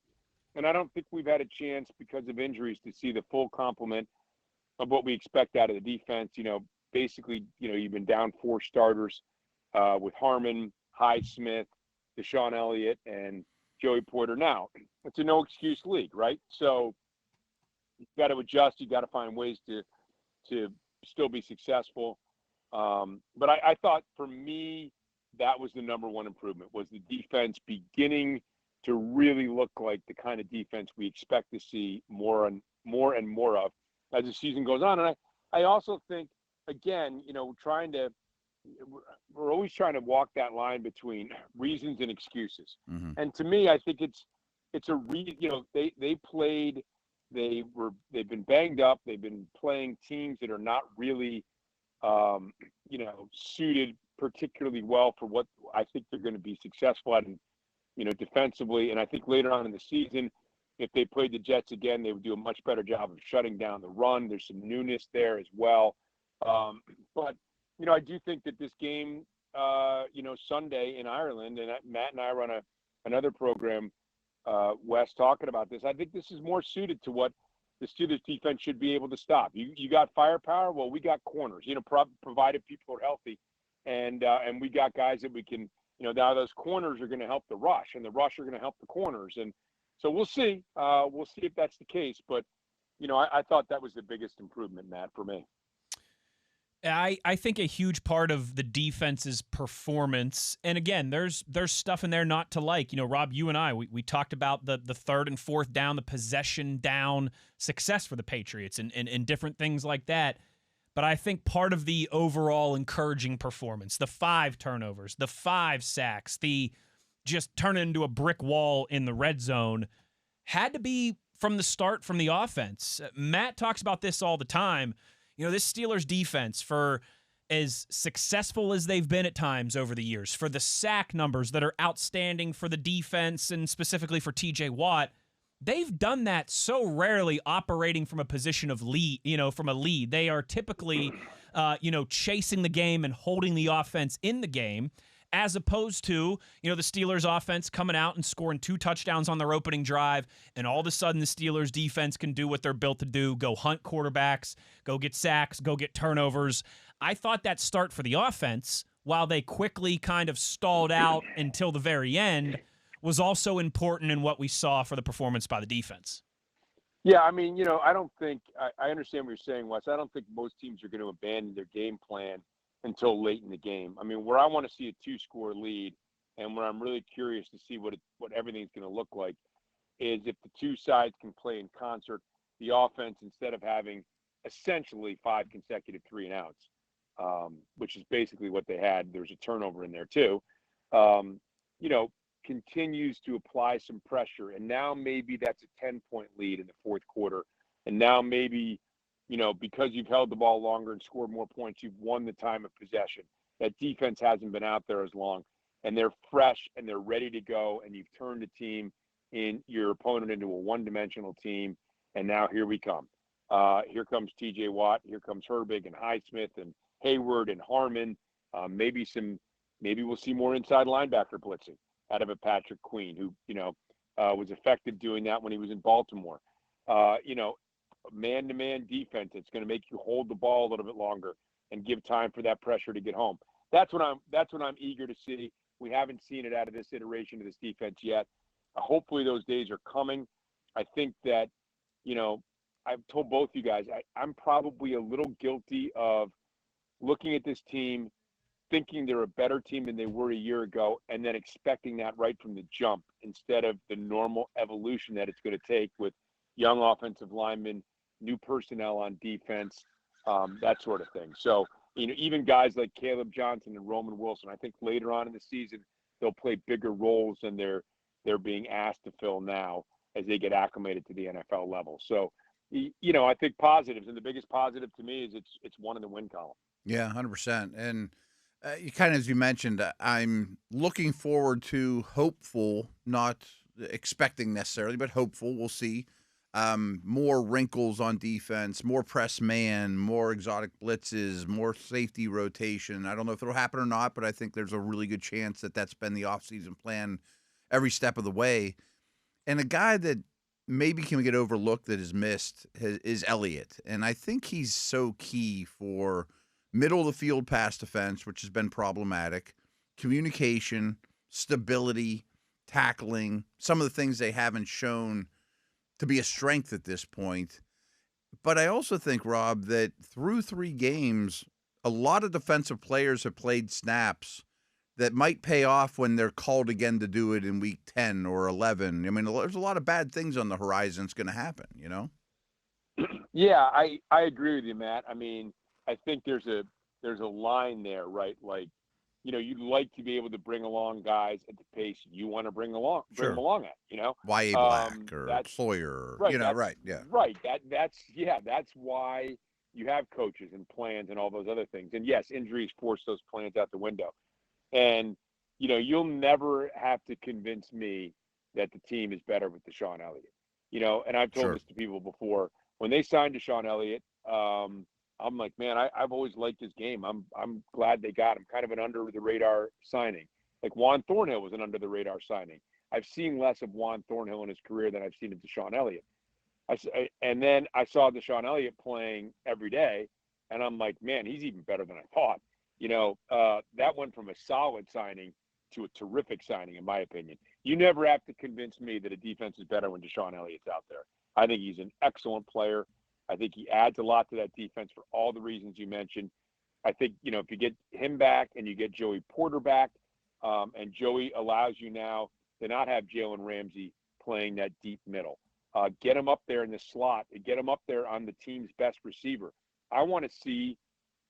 And I don't think we've had a chance because of injuries to see the full complement of what we expect out of the defense. Basically, you've been down 4 starters with Harmon, Highsmith, Deshaun Elliott, and Joey Porter. Now, it's a no-excuse league, right? So you've got to adjust. You've got to find ways to still be successful. But I thought for me, that was the number one improvement, was the defense beginning to really look like the kind of defense we expect to see more and more of as the season goes on. And I also think, again, we're always trying to walk that line between reasons and excuses. Mm-hmm. And to me, I think it's they played. They've been banged up. They've been playing teams that are not really, suited particularly well for what I think they're going to be successful at, and defensively. And I think later on in the season, if they played the Jets again, they would do a much better job of shutting down the run. There's some newness there as well. But I do think that this game, Sunday in Ireland, and Matt and I run another program. Wes talking about this. I think this is more suited to what the Steelers defense should be able to stop. You got firepower. Well, we got corners. Provided people are healthy, and we got guys that we can. Now those corners are going to help the rush, and the rush are going to help the corners, and so we'll see. We'll see if that's the case. But I thought that was the biggest improvement, Matt, for me. I think a huge part of the defense's performance, and again, there's stuff in there not to like. You know, Rob, you and I, we talked about the third and fourth down, the possession down success for the Patriots and different things like that. But I think part of the overall encouraging performance, the 5 turnovers, the 5 sacks, the just turn it into a brick wall in the red zone, had to be from the start from the offense. Matt talks about this all the time. You know, this Steelers defense, for as successful as they've been at times over the years, for the sack numbers that are outstanding for the defense and specifically for TJ Watt, they've done that so rarely operating from a position of lead, from a lead. They are typically, chasing the game and holding the offense in the game, as opposed to, the Steelers offense coming out and scoring 2 touchdowns on their opening drive, and all of a sudden the Steelers defense can do what they're built to do, go hunt quarterbacks, go get sacks, go get turnovers. I thought that start for the offense, while they quickly kind of stalled out until the very end, was also important in what we saw for the performance by the defense. Yeah, I mean, I don't think I understand what you're saying, Wes. I don't think most teams are going to abandon their game plan until late in the game. I mean, where I want to see a 2-score lead, and where I'm really curious to see what everything's going to look like, is if the two sides can play in concert. The offense, instead of having essentially 5 consecutive 3-and-outs, which is basically what they had. There's a turnover in there too. Continues to apply some pressure, and now maybe that's a 10-point lead in the fourth quarter, and now maybe, because you've held the ball longer and scored more points, you've won the time of possession. That defense hasn't been out there as long, and they're fresh and they're ready to go, and you've turned the team in your opponent into a one-dimensional team, and now here we come. Here comes TJ Watt, here comes Herbig and Highsmith and Hayward and Harmon. Maybe we'll see more inside linebacker blitzing out of a Patrick Queen, who, was effective doing that when he was in Baltimore. Man-to-man defense that's going to make you hold the ball a little bit longer and give time for that pressure to get home. That's what I'm eager to see. We haven't seen it out of this iteration of this defense yet. Hopefully those days are coming. I think that, I've told both you guys, I'm probably a little guilty of looking at this team, thinking they're a better team than they were a year ago, and then expecting that right from the jump instead of the normal evolution that it's going to take with young offensive linemen, new personnel on defense, that sort of thing. So, even guys like Caleb Johnson and Roman Wilson, I think later on in the season, they'll play bigger roles than they're being asked to fill now as they get acclimated to the NFL level. So, I think positives, and the biggest positive to me is it's one in the win column. Yeah, 100%. And you kind of, as you mentioned, I'm looking forward to hopeful, not expecting necessarily, but hopeful. We'll see. More wrinkles on defense, more press man, more exotic blitzes, more safety rotation. I don't know if it'll happen or not, but I think there's a really good chance that that's been the offseason plan every step of the way. And a guy that maybe can get overlooked that is missed is Elliott. And I think he's so key for middle of the field pass defense, which has been problematic, communication, stability, tackling, some of the things they haven't shown to be a strength at this point. But I also think, Rob, that through 3 games, a lot of defensive players have played snaps that might pay off when they're called again to do it in week 10 or 11. I mean, there's a lot of bad things on the horizon that's going to happen, Yeah, I agree with you, Matt. I mean, I think there's a line there, right? Like, you'd like to be able to bring along guys at the pace you want to bring them along at, Y.A. Black or Sawyer, right, right, yeah. Right. That's why you have coaches and plans and all those other things. And yes, injuries force those plans out the window. And, you'll never have to convince me that the team is better with Deshaun Elliott. And I've told this to people before. When they signed Deshaun Elliott, I'm like, man, I've always liked his game. I'm glad they got him. Kind of an under-the-radar signing. Like Juan Thornhill was an under-the-radar signing. I've seen less of Juan Thornhill in his career than I've seen of Deshaun Elliott. And then I saw Deshaun Elliott playing every day, and I'm like, man, he's even better than I thought. That went from a solid signing to a terrific signing, in my opinion. You never have to convince me that a defense is better when Deshaun Elliott's out there. I think he's an excellent player. I think he adds a lot to that defense for all the reasons you mentioned. I think, if you get him back and you get Joey Porter back, and Joey allows you now to not have Jalen Ramsey playing that deep middle. Get him up there in the slot. Get him up there on the team's best receiver. I want to see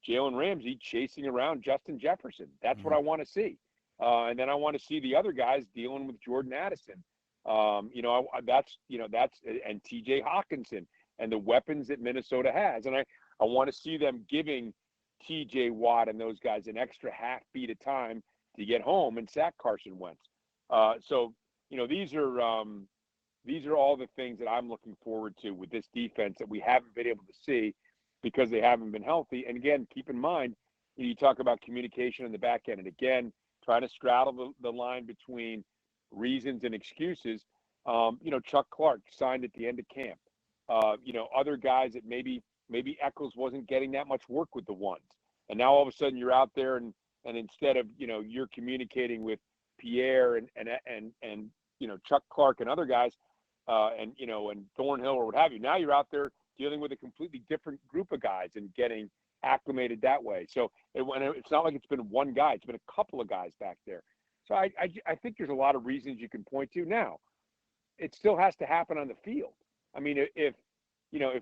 Jalen Ramsey chasing around Justin Jefferson. That's what I want to see. And then I want to see the other guys dealing with Jordan Addison. That's and TJ Hawkinson and the weapons that Minnesota has. And I want to see them giving TJ Watt and those guys an extra half beat of time to get home and sack Carson Wentz. These are all the things that I'm looking forward to with this defense that we haven't been able to see because they haven't been healthy. And again, keep in mind, you talk about communication in the back end, and again, trying to straddle the line between reasons and excuses. Chuck Clark signed at the end of camp. Other guys that maybe Eccles wasn't getting that much work with the ones, and now all of a sudden you're out there and instead of you're communicating with Pierre and Chuck Clark and other guys, and Thornhill or what have you. Now you're out there dealing with a completely different group of guys and getting acclimated that way. So it's not like it's been one guy; it's been a couple of guys back there. So I think there's a lot of reasons you can point to. Now, it still has to happen on the field. I mean, if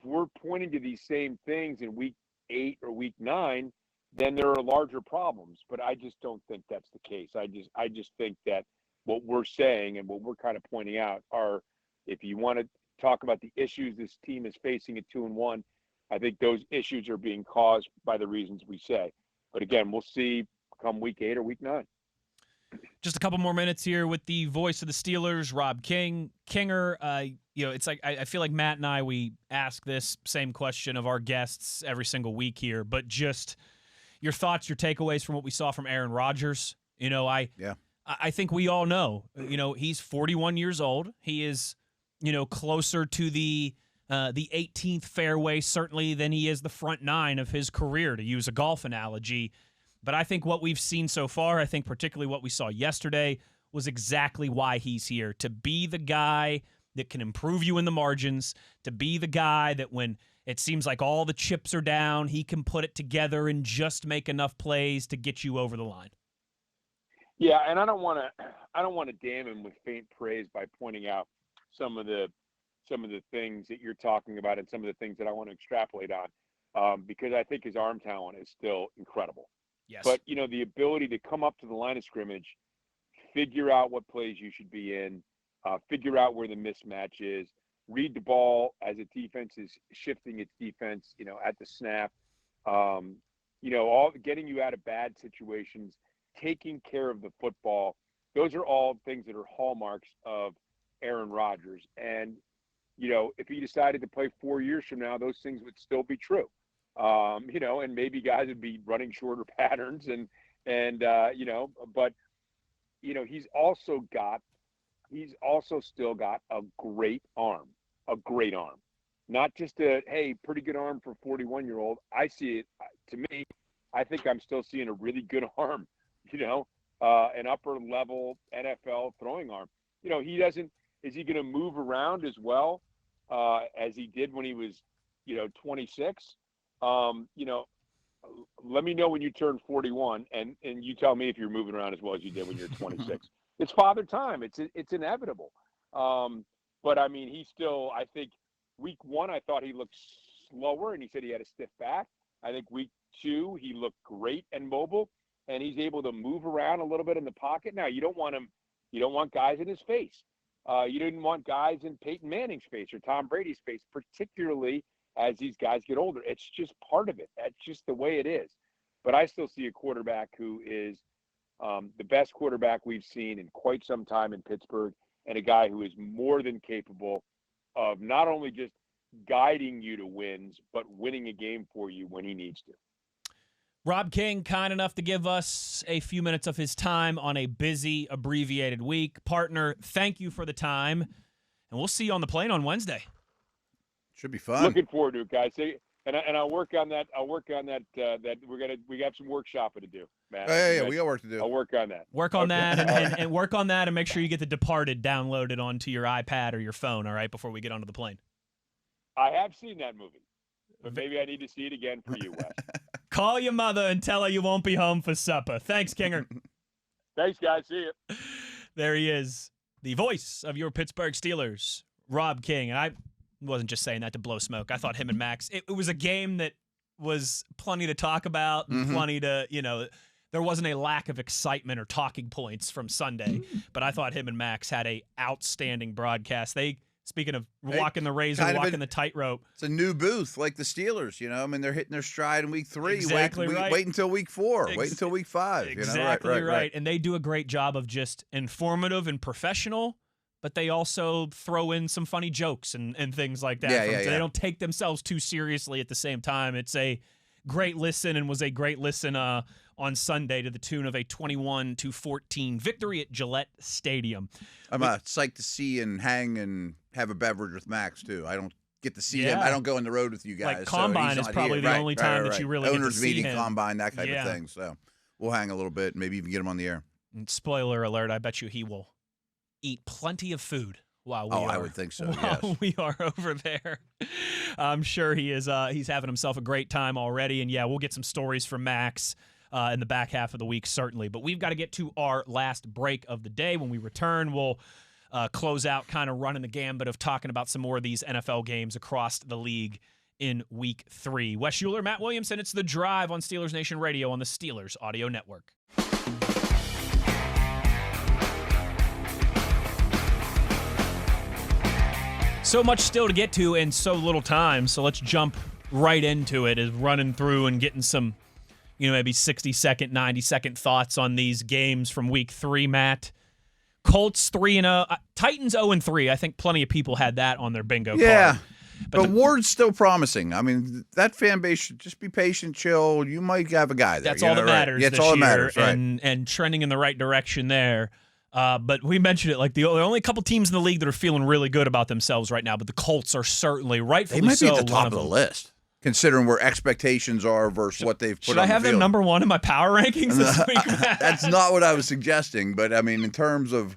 we're pointing to these same things in week 8 or week 9, then there are larger problems. But I just don't think that's the case. I just think that what we're saying and what we're kind of pointing out are, if you want to talk about the issues this team is facing at 2-1, I think those issues are being caused by the reasons we say. But again, we'll see come week 8 or week 9. Just a couple more minutes here with the voice of the Steelers, Rob Kinger. It's like I feel like Matt and I, we ask this same question of our guests every single week here, but just your thoughts, your takeaways from what we saw from Aaron Rodgers. I think we all know, he's 41 years old. He is, closer to the 18th fairway certainly than he is the front 9 of his career, to use a golf analogy. But I think what we've seen so far, I think particularly what we saw yesterday, was exactly why he's here, to be the guy that can improve you in the margins, to be the guy that when it seems like all the chips are down, he can put it together and just make enough plays to get you over the line. Yeah, and I don't want to damn him with faint praise by pointing out some of the things that you're talking about and some of the things that I want to extrapolate on, because I think his arm talent is still incredible. Yes. But, the ability to come up to the line of scrimmage, figure out what plays you should be in, figure out where the mismatch is, read the ball as a defense is shifting its defense, at the snap, all getting you out of bad situations, taking care of the football. Those are all things that are hallmarks of Aaron Rodgers. And, if he decided to play 4 years from now, those things would still be true. And maybe guys would be running shorter patterns but he's also still got a great arm, not just pretty good arm for a 41-year-old. I see it, to me, I think I'm still seeing a really good arm, an upper level NFL throwing arm. Is he going to move around as well as he did when he was, 26? Let me know when you turn 41, and you tell me if you're moving around as well as you did when you're 26. It's father time. It's inevitable. But I mean, he still, I think week 1, I thought he looked slower and he said he had a stiff back. I think week 2, he looked great and mobile, and he's able to move around a little bit in the pocket. Now, you don't want guys in his face. You didn't want guys in Peyton Manning's face or Tom Brady's face, particularly as these guys get older. It's just part of it. That's just the way it is. But I still see a quarterback who is the best quarterback we've seen in quite some time in Pittsburgh, and a guy who is more than capable of not only just guiding you to wins, but winning a game for you when he needs to. Rob King, kind enough to give us a few minutes of his time on a busy, abbreviated week. Partner, thank you for the time, and we'll see you on the plane on Wednesday. Should be fun. Looking forward to it, guys. And I'll work on that. That we got some workshopping to do, Matt. Yeah, we got work to do. I'll work on that. Work on that, and work on that, and make sure you get The Departed downloaded onto your iPad or your phone. All right, before we get onto the plane. I have seen that movie, but maybe I need to see it again for you, Wes. Call your mother and tell her you won't be home for supper. Thanks, Kinger. Thanks, guys. See you. There he is, the voice of your Pittsburgh Steelers, Rob King. And I wasn't just saying that to blow smoke. I thought him and Max, it was a game that was plenty to talk about, and plenty to, there wasn't a lack of excitement or talking points from Sunday. But I thought him and Max had a outstanding broadcast. Speaking of walking the razor, walking the tightrope. It's a new booth like the Steelers, I mean, they're hitting their stride in week 3. Exactly right. Wait until week 4. Wait until week 5. Exactly right. And they do a great job of just informative and professional, but they also throw in some funny jokes and things like that. They don't take themselves too seriously at the same time. It's a great listen and was a great listen on Sunday to the tune of a 21-14 victory at Gillette Stadium. I'm psyched to see and hang and have a beverage with Max, too. I don't get to see him. I don't go on the road with you guys. Like Combine is probably the only time that you really get to see meeting, him. Combine, that kind of thing. So we'll hang a little bit, maybe even get him on the air. And spoiler alert, I bet you he will eat plenty of food while I would think so, while we are over there. I'm sure he is. He's having himself a great time already. And, we'll get some stories from Max in the back half of the week, certainly. But we've got to get to our last break of the day. When we return, we'll close out kind of running the gambit of talking about some more of these NFL games across the league in Week 3. Wes Uhler, Matt Williamson, it's The Drive on Steelers Nation Radio on the Steelers Audio Network. So much still to get to and so little time, so let's jump right into it, as running through and getting some, maybe 60-second, 90-second thoughts on these games from Week 3, Matt. Colts 3-0, Titans 0-3. I think plenty of people had that on their bingo card. Yeah, but Ward's still promising. I mean, that fan base should just be patient, chill. You might have a guy there. That's all that matters. Yeah, that's all that matters, right? And trending in the right direction there. But we mentioned it, like there are only a couple teams in the league that are feeling really good about themselves right now, but the Colts are certainly, rightfully so, they might be at the top of the list, considering where expectations are versus what they've put on the field. Should I have them number 1 in my power rankings this week, Matt? That's not what I was suggesting, but I mean, in terms of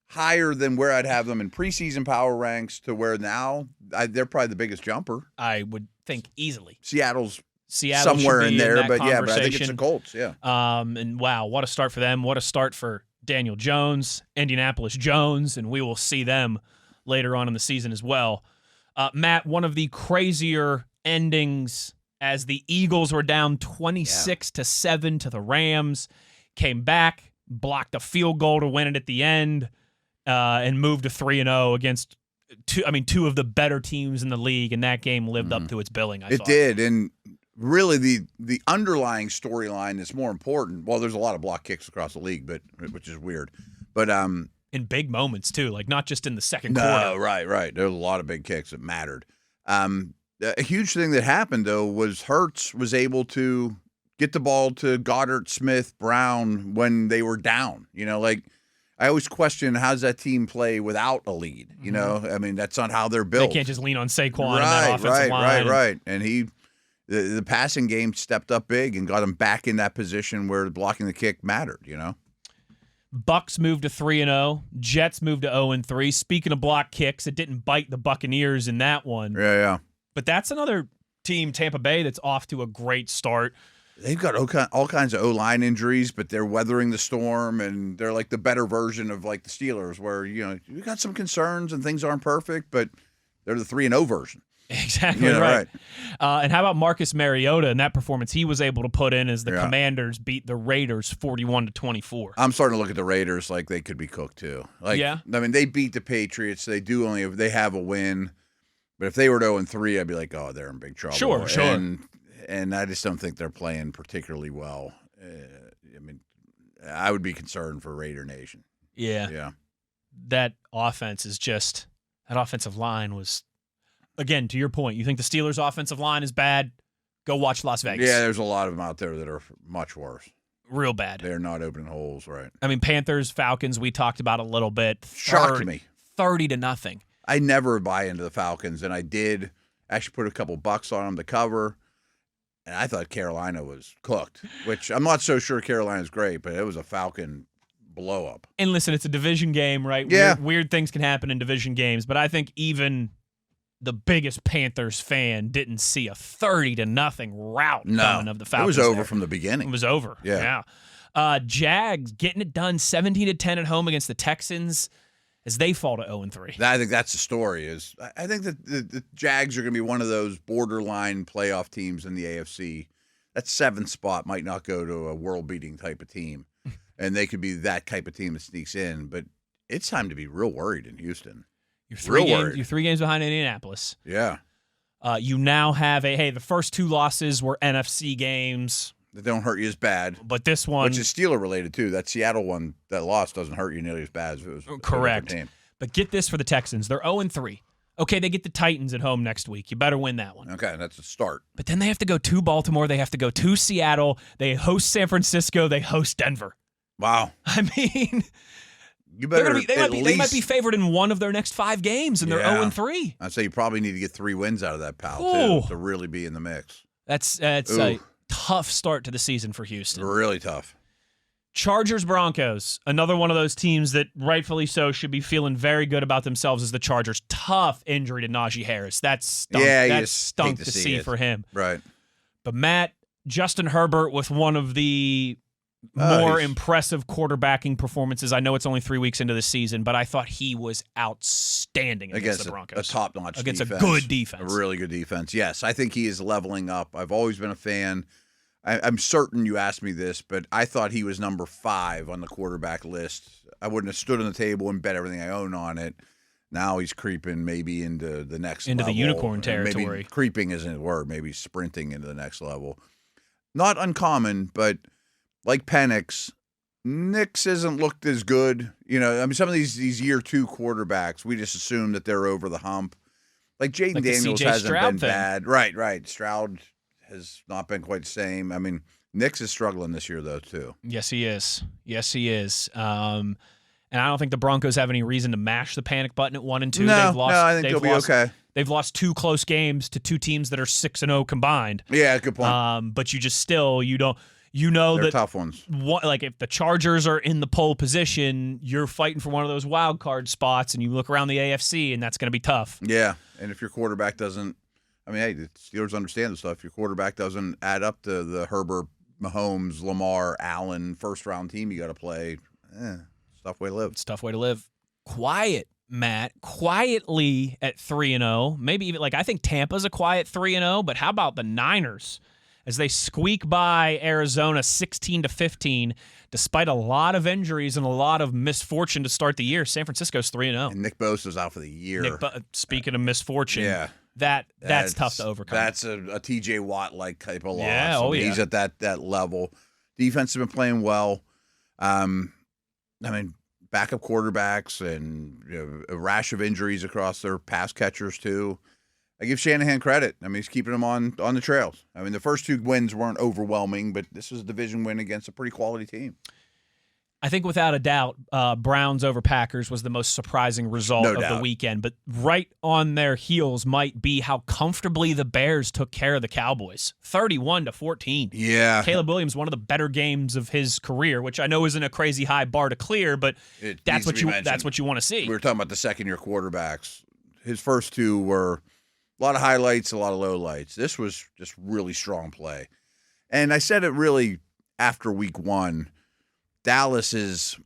higher than where I'd have them in preseason power ranks to where now, they're probably the biggest jumper. I would think easily. Seattle's Seattle somewhere in there, but I think it's the Colts, yeah. And wow, what a start for them. What a start for Daniel Jones, Indianapolis Jones, and we will see them later on in the season as well. Matt, one of the crazier endings as the Eagles were down 26-7 to the Rams, came back, blocked a field goal to win it at the end, and moved to 3-0 against two of the better teams in the league, and that game lived up to its billing. It did, and really the underlying storyline is more important. Well, there's a lot of block kicks across the league, which is weird. But in big moments too, like not just in the second quarter. No, right. There's a lot of big kicks that mattered. A huge thing that happened though was Hurts was able to get the ball to Goddard, Smith, Brown when they were down. I always question, how does that team play without a lead? I mean, that's not how they're built. They can't just lean on Saquon and that offensive line. Right. And the passing game stepped up big and got him back in that position where blocking the kick mattered, Bucks moved to 3-0. Jets moved to 0-3. Speaking of block kicks, it didn't bite the Buccaneers in that one. Yeah. But that's another team, Tampa Bay, that's off to a great start. They've got all kinds of O-line injuries, but they're weathering the storm, and they're like the better version of like the Steelers, where, you got some concerns and things aren't perfect, but they're the 3-0 version. Exactly right. And how about Marcus Mariota and that performance he was able to put in as the Commanders beat the Raiders 41-24? I'm starting to look at the Raiders like they could be cooked too. I mean, they beat the Patriots. They have a win, but if they were 0-3, I'd be like, oh, they're in big trouble. Sure. And I just don't think they're playing particularly well. I mean, I would be concerned for Raider Nation. Yeah. That offensive line was. Again, to your point, you think the Steelers' offensive line is bad? Go watch Las Vegas. Yeah, there's a lot of them out there that are much worse. Real bad. They're not opening holes, right? I mean, Panthers, Falcons, we talked about a little bit. Shocked me. 30-0. I never buy into the Falcons, and I did actually put a couple bucks on them to cover, and I thought Carolina was cooked, which I'm not so sure Carolina's great, but it was a Falcon blow-up. And listen, it's a division game, right? Yeah. Weird things can happen in division games, but I think even the biggest Panthers fan didn't see a 30-0 rout coming of the Falcons. It was over there. from the beginning. It was over. Yeah. Jags getting it done 17-10 at home against the Texans as they fall to 0-3. I think that's the story. I think that the Jags are going to be one of those borderline playoff teams in the AFC. That 7th spot might not go to a world-beating type of team, and they could be that type of team that sneaks in. But it's time to be real worried in Houston. You're 3 games behind Indianapolis. Yeah. You now have the first 2 losses were NFC games. That don't hurt you as bad. But this one, which is Steeler related too. That Seattle one, that loss doesn't hurt you nearly as bad as if it was correct. A different team. But get this for the Texans. They're 0-3. Okay, they get the Titans at home next week. You better win that one. Okay, that's a start. But then they have to go to Baltimore. They have to go to Seattle. They host San Francisco. They host Denver. Wow. I mean, you better. They might be favored in one of their next 5 games, and they're 0-3. I'd say you probably need to get 3 wins out of that, pal, too, to really be in the mix. That's a tough start to the season for Houston. Really tough. Chargers Broncos, another one of those teams that rightfully so should be feeling very good about themselves as the Chargers. Tough injury to Najee Harris. That stunk. Yeah, that stunk to see for him. Right. But Matt, Justin Herbert with one of the more impressive quarterbacking performances. I know it's only 3 weeks into the season, but I thought he was outstanding against the Broncos. A top-notch against defense. A good defense. A really good defense. Yes, I think he is leveling up. I've always been a fan. I'm certain you asked me this, but I thought he was number 5 on the quarterback list. I wouldn't have stood on the table and bet everything I own on it. Now he's creeping maybe into the next level. Into the unicorn territory. Maybe creeping isn't the word. Maybe sprinting into the next level. Not uncommon, but like Penix, Nix hasn't looked as good. You know, I mean, some of these year 2 quarterbacks, we just assume that they're over the hump. Like Jaden Daniels hasn't been bad. Right. Stroud has not been quite the same. I mean, Nix is struggling this year, though, too. Yes, he is. And I don't think the Broncos have any reason to mash the panic button at 1 and 2. No, I think they'll be okay. They've lost 2 close games to 2 teams that are 6-0 combined. Yeah, good point. But they're tough ones. Like if the Chargers are in the pole position, you're fighting for one of those wild card spots, and you look around the AFC, and that's going to be tough. Yeah, and if your quarterback doesn't, I mean, hey, the Steelers understand this stuff. If your quarterback doesn't add up to the Herbert, Mahomes, Lamar, Allen first-round team you got to play, it's a tough way to live. It's a tough way to live. Quietly at 3-0. Maybe even I think Tampa's a quiet 3-0, but how about the Niners as they squeak by Arizona 16-15 despite a lot of injuries and a lot of misfortune to start the year? San Francisco's 3-0. And Nick Bosa's out for the year. Speaking of misfortune, that's tough to overcome. That's a TJ Watt-like type of loss. Yeah, He's at that level. Defense has been playing well. I mean, backup quarterbacks and a rash of injuries across their pass catchers too. I give Shanahan credit. I mean, he's keeping them on the trails. I mean, the first 2 wins weren't overwhelming, but this was a division win against a pretty quality team. I think without a doubt, Browns over Packers was the most surprising result of the weekend. But right on their heels might be how comfortably the Bears took care of the Cowboys, 31-14. Yeah, Caleb Williams, one of the better games of his career, which I know isn't a crazy high bar to clear, but that's what you want to see. We were talking about the second-year quarterbacks. His first 2 were a lot of highlights, a lot of lowlights. This was just really strong play, and I said it really after week 1. Dallas is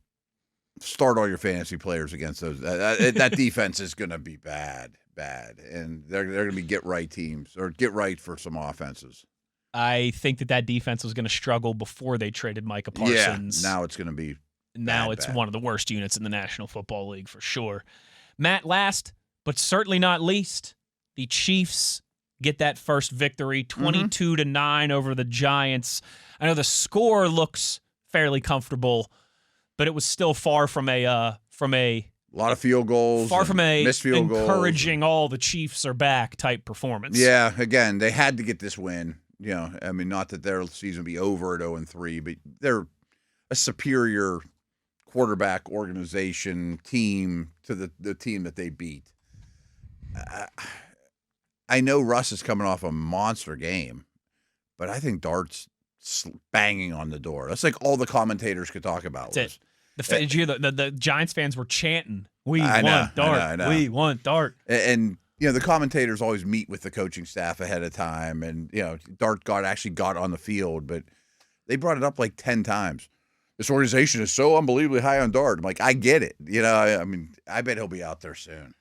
start all your fantasy players against those. That defense is going to be bad, and they're going to be get right teams or get right for some offenses. I think that defense was going to struggle before they traded Micah Parsons. Yeah, now it's going to be. Now it's one of the worst units in the National Football League for sure. Matt, last but certainly not least, the Chiefs get that first victory, 22-9 over the Giants. I know the score looks fairly comfortable, but it was still far from a lot of field goals, far from a missed field encouraging goals. all the Chiefs are back type performance. Yeah, again, they had to get this win. You know, I mean, not that their season would be over at 0-3, but they're a superior quarterback organization team to the team that they beat. I know Russ is coming off a monster game, but I think Dart's banging on the door. That's like all the commentators could talk about. That's it. The Giants fans were chanting, "We want Dart. We want Dart." And the commentators always meet with the coaching staff ahead of time, and Dart actually got on the field, but they brought it up like 10 times. This organization is so unbelievably high on Dart. I'm like, I get it. I mean, I bet he'll be out there soon.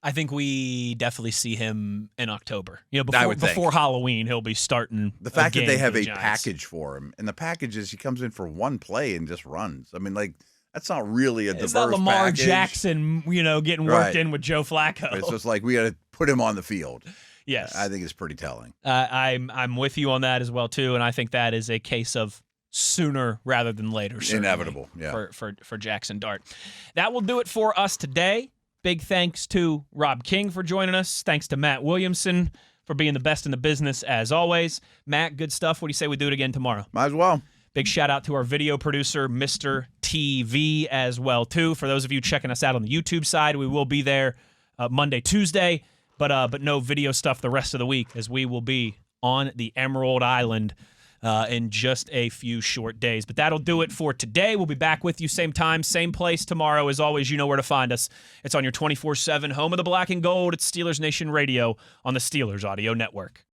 I think we definitely see him in October. I would think. Before Halloween, he'll be starting. The fact that they have a Giants. package for him, and the package is he comes in for one play and just runs. I mean, like, that's not really a diverse It's not Lamar package. Jackson, getting worked in with Joe Flacco. It's just like we got to put him on the field. Yes, I think it's pretty telling. I'm with you on that as well too, and I think that is a case of sooner rather than later. Inevitable, yeah. For Jackson Dart. That will do it for us today. Big thanks to Rob King for joining us. Thanks to Matt Williamson for being the best in the business as always. Matt, good stuff. What do you say we do it again tomorrow? Might as well. Big shout out to our video producer, Mr. TV, as well too. For those of you checking us out on the YouTube side, we will be there Monday, Tuesday, but no video stuff the rest of the week, as we will be on the Emerald Island in just a few short days. But that'll do it for today. We'll be back with you same time, same place tomorrow. As always, you know where to find us. It's on your 24/7 home of the black and gold. It's Steelers Nation Radio on the Steelers Audio Network.